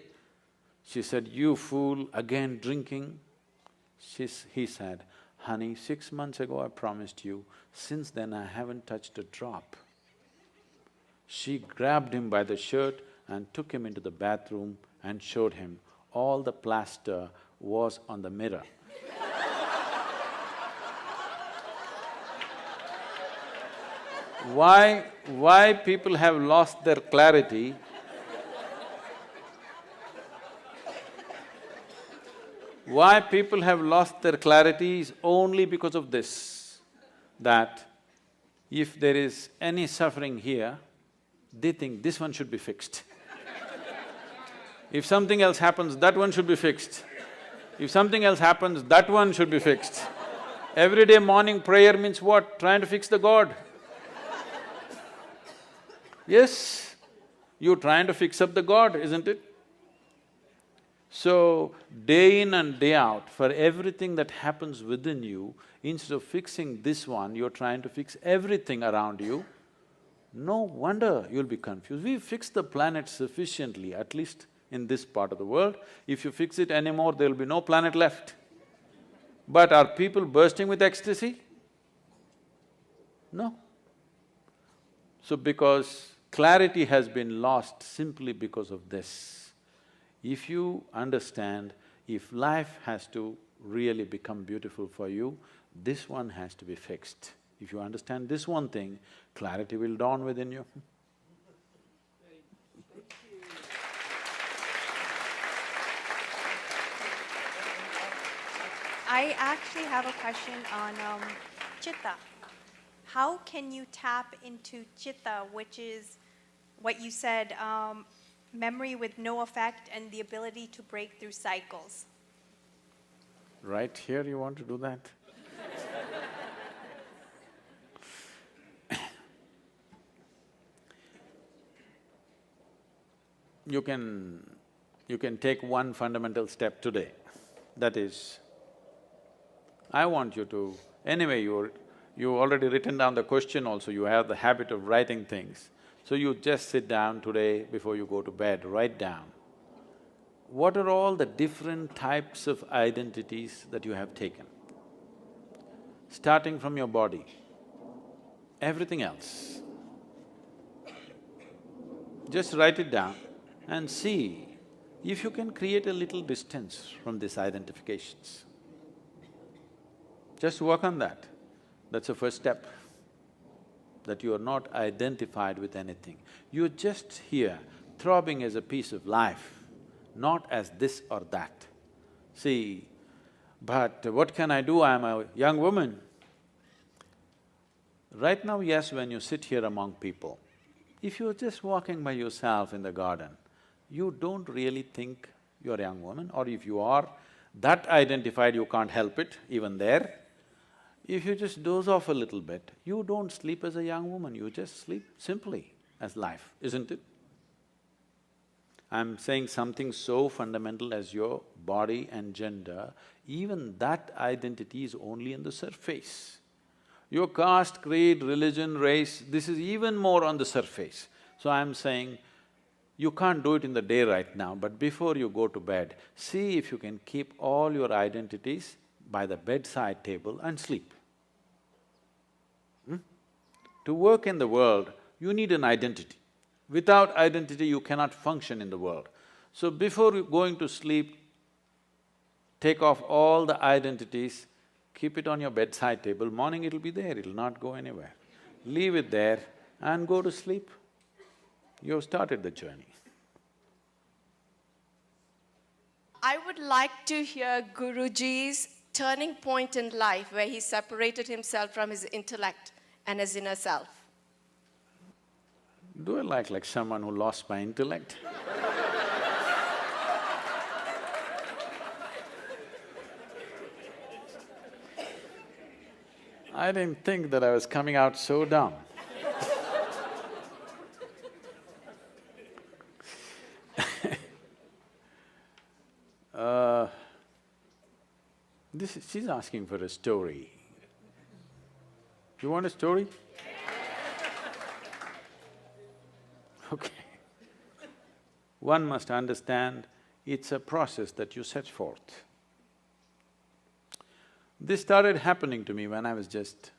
Speaker 1: She said, you fool, again drinking? He said, honey, 6 months ago I promised you, since then I haven't touched a drop. She grabbed him by the shirt and took him into the bathroom and showed him all the plaster was on the mirror. Why people have lost their clarity? Why people have lost their clarity is only because of this, that if there is any suffering here, they think this one should be fixed. If something else happens, that one should be fixed. If something else happens, that one should be fixed. Everyday morning prayer means what? Trying to fix the God. Yes, you're trying to fix up the God, isn't it? So, day in and day out, for everything that happens within you, instead of fixing this one, you're trying to fix everything around you. No wonder you'll be confused. We've fixed the planet sufficiently, at least in this part of the world. If you fix it anymore, there'll be no planet left. But are people bursting with ecstasy? No. So because Clarity has been lost simply because of this. If you understand, if life has to really become beautiful for you, this one has to be fixed. If you understand this one thing, clarity will dawn within you.
Speaker 4: I actually have a question on chitta. How can you tap into chitta, which is what you said, memory with no effect and the ability to break through cycles?
Speaker 1: Right here you want to do that? You can take one fundamental step today. That is, I want you to… Anyway, you already written down the question also, you have the habit of writing things. So you just sit down today before you go to bed, write down, what are all the different types of identities that you have taken? Starting from your body, everything else. Just write it down and see if you can create a little distance from these identifications. Just work on that. That's the first step, that you are not identified with anything. You're just here, throbbing as a piece of life, not as this or that. See, but what can I do? I'm a young woman. Right now, yes, when you sit here among people, if you're just walking by yourself in the garden, you don't really think you're a young woman, or if you are that identified, you can't help it, even there. If you just doze off a little bit, you don't sleep as a young woman, you just sleep simply as life, isn't it? I'm saying something so fundamental as your body and gender, even that identity is only on the surface. Your caste, creed, religion, race, this is even more on the surface. So I'm saying, you can't do it in the day right now, but before you go to bed, see if you can keep all your identities by the bedside table and sleep. To work in the world, you need an identity. Without identity, you cannot function in the world. So before going to sleep, take off all the identities, keep it on your bedside table, morning it'll be there, it'll not go anywhere. Leave it there and go to sleep. You've started the journey.
Speaker 2: I would like to hear Guruji's turning point in life where he separated himself from his intellect and his inner self.
Speaker 1: Do I like someone who lost my intellect? I didn't think that I was coming out so dumb. She's asking for a story. You want a story? Okay. One must understand, it's a process that you set forth. This started happening to me when I was just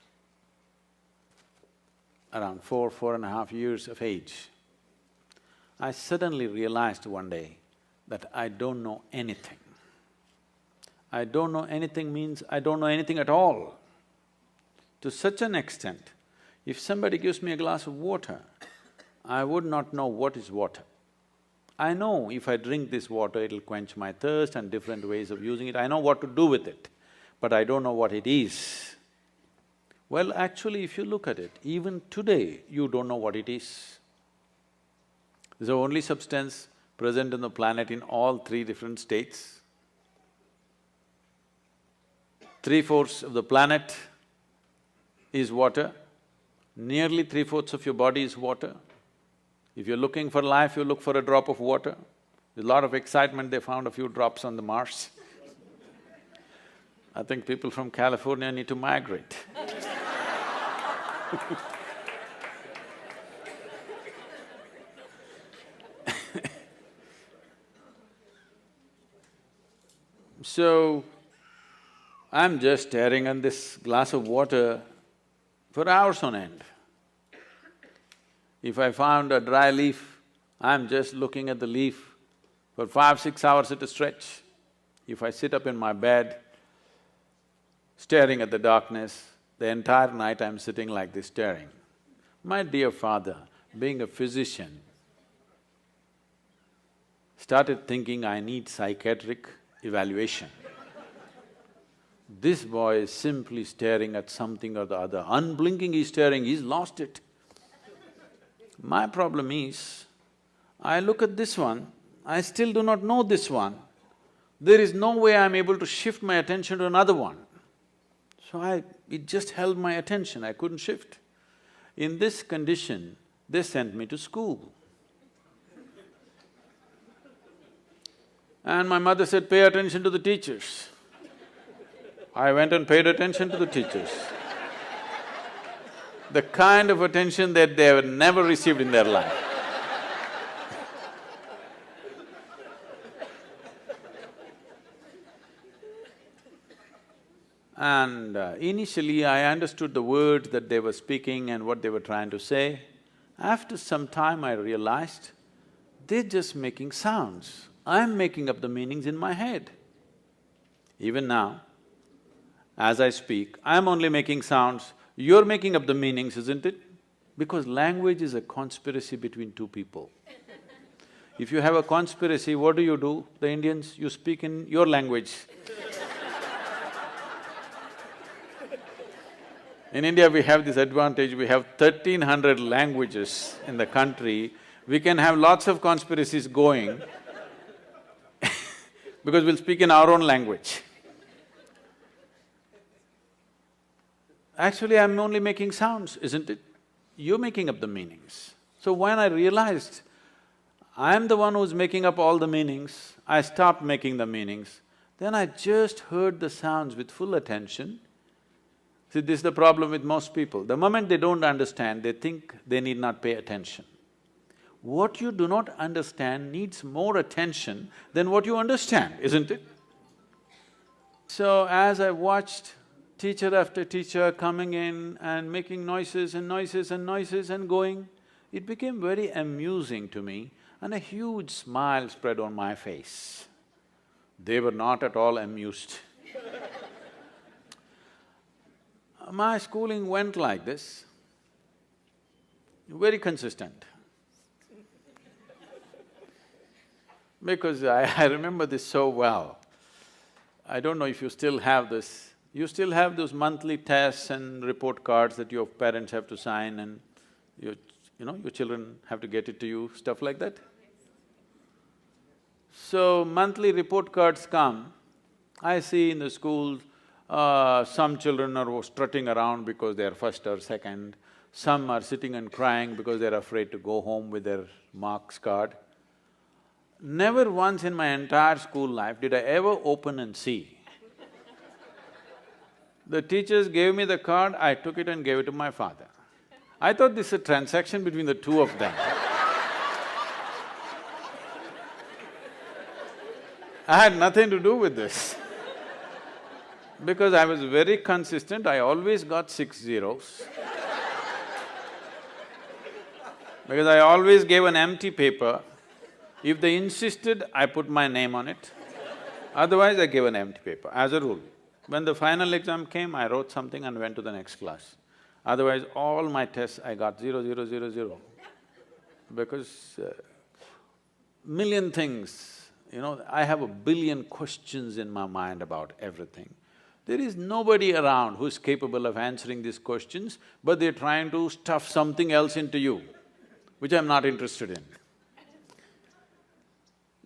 Speaker 1: around 4.5 years of age. I suddenly realized one day that I don't know anything. I don't know anything means I don't know anything at all. To such an extent, if somebody gives me a glass of water, I would not know what is water. I know if I drink this water, it'll quench my thirst and different ways of using it, I know what to do with it, but I don't know what it is. Well, actually, if you look at it, even today, you don't know what it is. It's the only substance present on the planet in all three different states. 3/4 of the planet is water, nearly 3/4 of your body is water. If you're looking for life, you look for a drop of water. There's a lot of excitement, they found a few drops on the Mars. I think people from California need to migrate. So, I'm just staring at this glass of water for hours on end. If I found a dry leaf, I'm just looking at the leaf for 5–6 hours at a stretch. If I sit up in my bed, staring at the darkness, the entire night I'm sitting like this staring. My dear father, being a physician, started thinking I need psychiatric evaluation. This boy is simply staring at something or the other, unblinking he's staring, he's lost it. My problem is, I look at this one, I still do not know this one. There is no way I'm able to shift my attention to another one. So it just held my attention, I couldn't shift. In this condition, they sent me to school. And my mother said, pay attention to the teachers. I went and paid attention to the teachers. The kind of attention that they have never received in their life. And initially I understood the words that they were speaking and what they were trying to say. After some time I realized, they're just making sounds. I'm making up the meanings in my head. Even now, as I speak, I'm only making sounds, you're making up the meanings, isn't it? Because language is a conspiracy between two people. If you have a conspiracy, what do? The Indians, you speak in your language. In India, we have this advantage, we have 1300 languages in the country, we can have lots of conspiracies going because we'll speak in our own language. Actually, I'm only making sounds, isn't it? You're making up the meanings. So when I realized I'm the one who's making up all the meanings, I stopped making the meanings. Then I just heard the sounds with full attention. See, this is the problem with most people. The moment they don't understand, they think they need not pay attention. What you do not understand needs more attention than what you understand, isn't it? So as I watched teacher after teacher coming in and making noises and noises and noises and going, it became very amusing to me and a huge smile spread on my face. They were not at all amused. My schooling went like this, very consistent. Because I remember this so well. I don't know if you still have this. You still have those monthly tests and report cards that your parents have to sign and your children have to get it to you, stuff like that? So, monthly report cards come. I see in the school, some children are strutting around because they are first or second. Some are sitting and crying because they're afraid to go home with their marks card. Never once in my entire school life did I ever open and see. The teachers gave me the card, I took it and gave it to my father. I thought this is a transaction between the two of them. I had nothing to do with this. Because I was very consistent, I always got 6 zeros. Because I always gave an empty paper. If they insisted, I put my name on it. Otherwise, I gave an empty paper, as a rule. When the final exam came, I wrote something and went to the next class. Otherwise, all my tests I got 0, 0, 0, 0. Because million things, I have a billion questions in my mind about everything. There is nobody around who's capable of answering these questions, but they're trying to stuff something else into you, which I'm not interested in.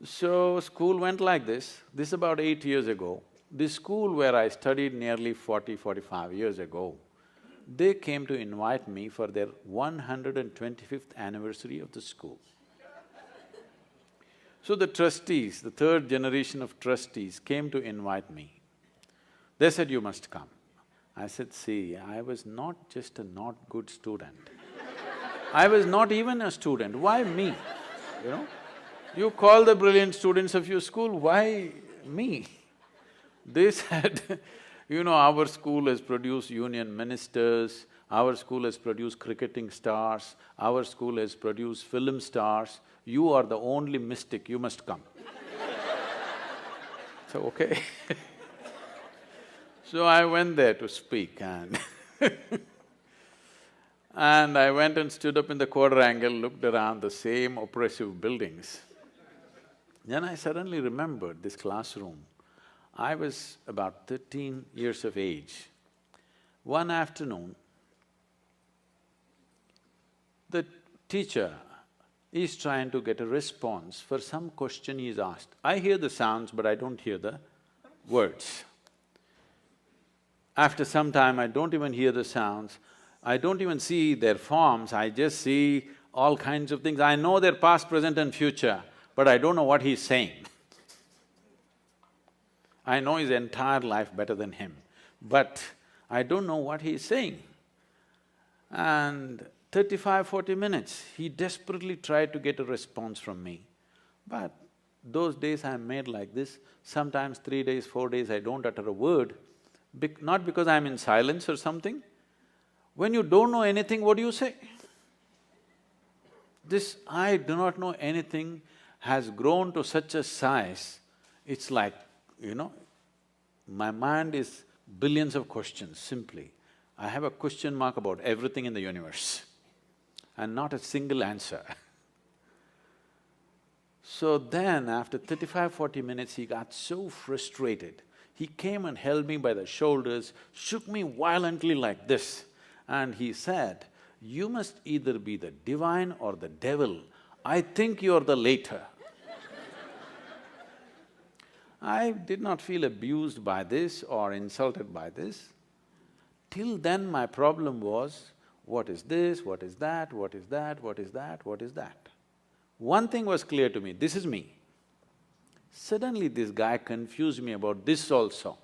Speaker 1: So, school went like this. This is about 8 years ago. This school where I studied nearly 45 years ago, they came to invite me for their 125th anniversary of the school. So the trustees, the third generation of trustees came to invite me. They said, you must come. I said, see, I was not just a not good student. I was not even a student, why me, You call the brilliant students of your school, why me? They said, our school has produced union ministers, our school has produced cricketing stars, our school has produced film stars, you are the only mystic, you must come. So, okay. So I went there to speak and and I went and stood up in the quadrangle, looked around the same oppressive buildings. Then I suddenly remembered this classroom. I was about 13 years of age. One afternoon, the teacher is trying to get a response for some question he is asked. I hear the sounds, but I don't hear the words. After some time, I don't even hear the sounds, I don't even see their forms, I just see all kinds of things. I know their past, present and future, but I don't know what he's saying. I know his entire life better than him, but I don't know what he's saying. And 35–40 minutes, he desperately tried to get a response from me. But those days I'm made like this, sometimes 3 days, 4 days I don't utter a word, not because I'm in silence or something. When you don't know anything, what do you say? This I do not know anything has grown to such a size, it's like, my mind is billions of questions, simply. I have a question mark about everything in the universe and not a single answer. So then, after 35–40 minutes, he got so frustrated. He came and held me by the shoulders, shook me violently like this, and he said, "You must either be the divine or the devil. I think you're the latter." I did not feel abused by this or insulted by this. Till then, my problem was, what is this, what is that, what is that, what is that, what is that? One thing was clear to me, this is me. Suddenly this guy confused me about this also.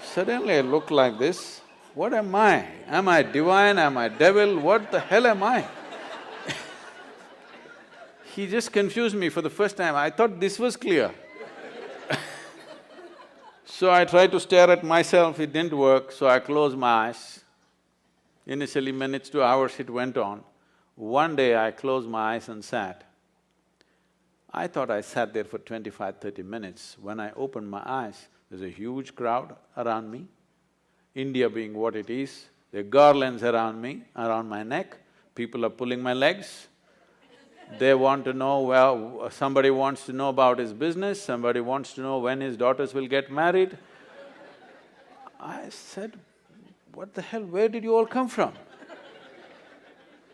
Speaker 1: Suddenly I look like this, what am I? Am I divine, am I devil, what the hell am I? He just confused me for the first time, I thought this was clear. So I tried to stare at myself, it didn't work, so I closed my eyes. Initially minutes to hours it went on. One day I closed my eyes and sat. I thought I sat there for 25–30 minutes. When I opened my eyes, there's a huge crowd around me. India being what it is, there are garlands around me, around my neck, people are pulling my legs. They want to know, well, somebody wants to know about his business, somebody wants to know when his daughters will get married. I said, what the hell, where did you all come from?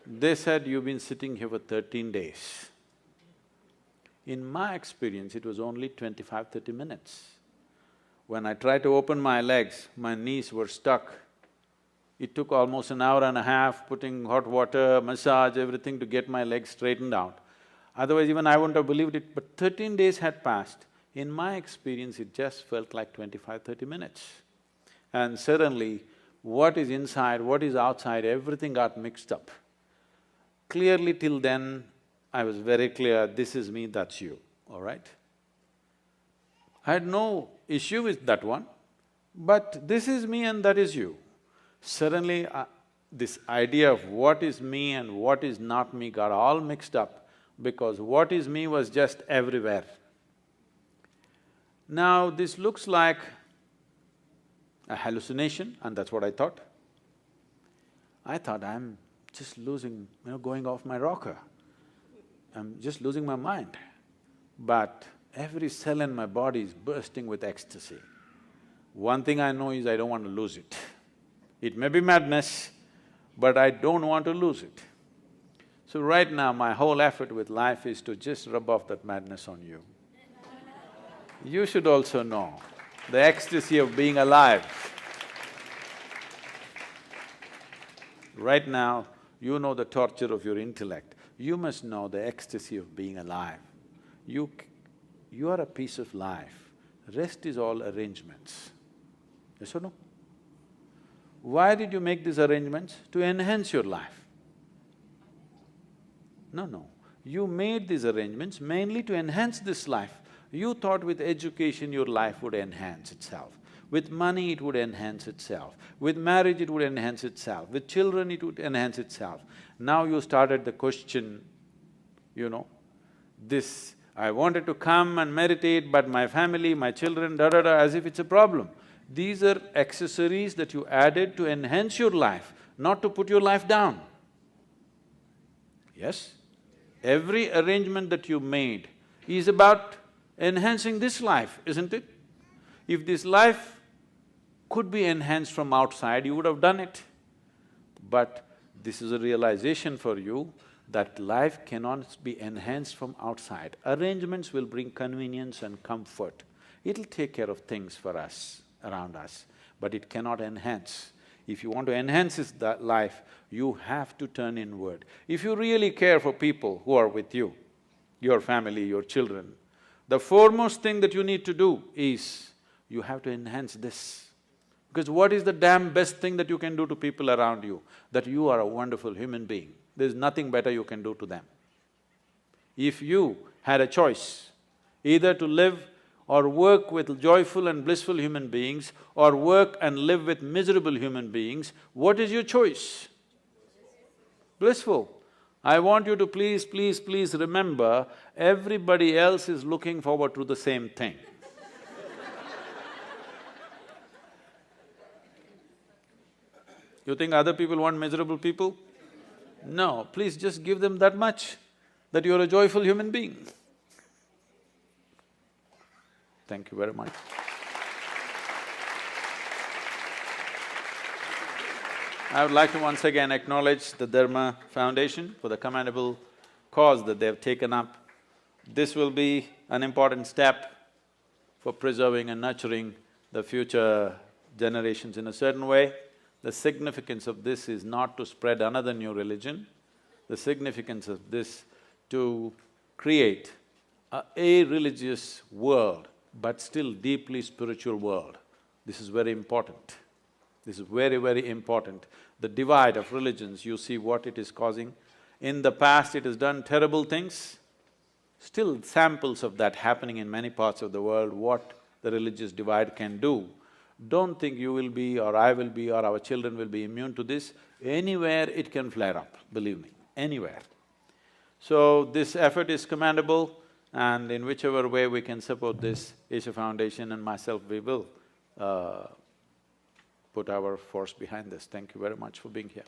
Speaker 1: They said, you've been sitting here for 13 days. In my experience, it was only 25–30 minutes. When I tried to open my legs, my knees were stuck. It took almost an hour and a half, putting hot water, massage, everything to get my legs straightened out. Otherwise even I wouldn't have believed it, but 13 days had passed. In my experience, it just felt like 25–30 minutes. And suddenly, what is inside, what is outside, everything got mixed up. Clearly till then, I was very clear, this is me, that's you, all right? I had no issue with that one, but this is me and that is you. Suddenly, this idea of what is me and what is not me got all mixed up because what is me was just everywhere. Now, this looks like a hallucination and that's what I thought. I thought I'm just losing, going off my rocker. I'm just losing my mind. But every cell in my body is bursting with ecstasy. One thing I know is I don't want to lose it. It may be madness, but I don't want to lose it. So right now, my whole effort with life is to just rub off that madness on you. You should also know the ecstasy of being alive. Right now, you know the torture of your intellect. You must know the ecstasy of being alive. You are a piece of life. Rest is all arrangements. Yes or no? Why did you make these arrangements? To enhance your life. No. You made these arrangements mainly to enhance this life. You thought with education your life would enhance itself. With money, it would enhance itself. With marriage, it would enhance itself. With children, it would enhance itself. Now you started the question, this, I wanted to come and meditate, but my family, my children, da-da-da, as if it's a problem. These are accessories that you added to enhance your life, not to put your life down. Yes? Every arrangement that you made is about enhancing this life, isn't it? If this life could be enhanced from outside, you would have done it. But this is a realization for you that life cannot be enhanced from outside. Arrangements will bring convenience and comfort. It'll take care of things for us, around us, but it cannot enhance. If you want to enhance that life, you have to turn inward. If you really care for people who are with you, your family, your children, the foremost thing that you need to do is, you have to enhance this. Because what is the damn best thing that you can do to people around you? That you are a wonderful human being. There's nothing better you can do to them. If you had a choice, either to live or work with joyful and blissful human beings, or work and live with miserable human beings, what is your choice? Blissful. I want you to please, please, please remember, everybody else is looking forward to the same thing. You think other people want miserable people? No, please just give them that much, that you're a joyful human being. Thank you very much. I would like to once again acknowledge the Dharma Foundation for the commendable cause that they have taken up. This will be an important step for preserving and nurturing the future generations in a certain way. The significance of this is not to spread another new religion. The significance of this to create a religious world, but still deeply spiritual world. This is very important. This is very, very important. The divide of religions, you see what it is causing. In the past, it has done terrible things. Still samples of that happening in many parts of the world, what the religious divide can do. Don't think you will be, or I will be, or our children will be immune to this. Anywhere it can flare up, believe me, anywhere. So this effort is commendable, and in whichever way we can support this, Isha Foundation and myself, we will put our force behind this. Thank you very much for being here.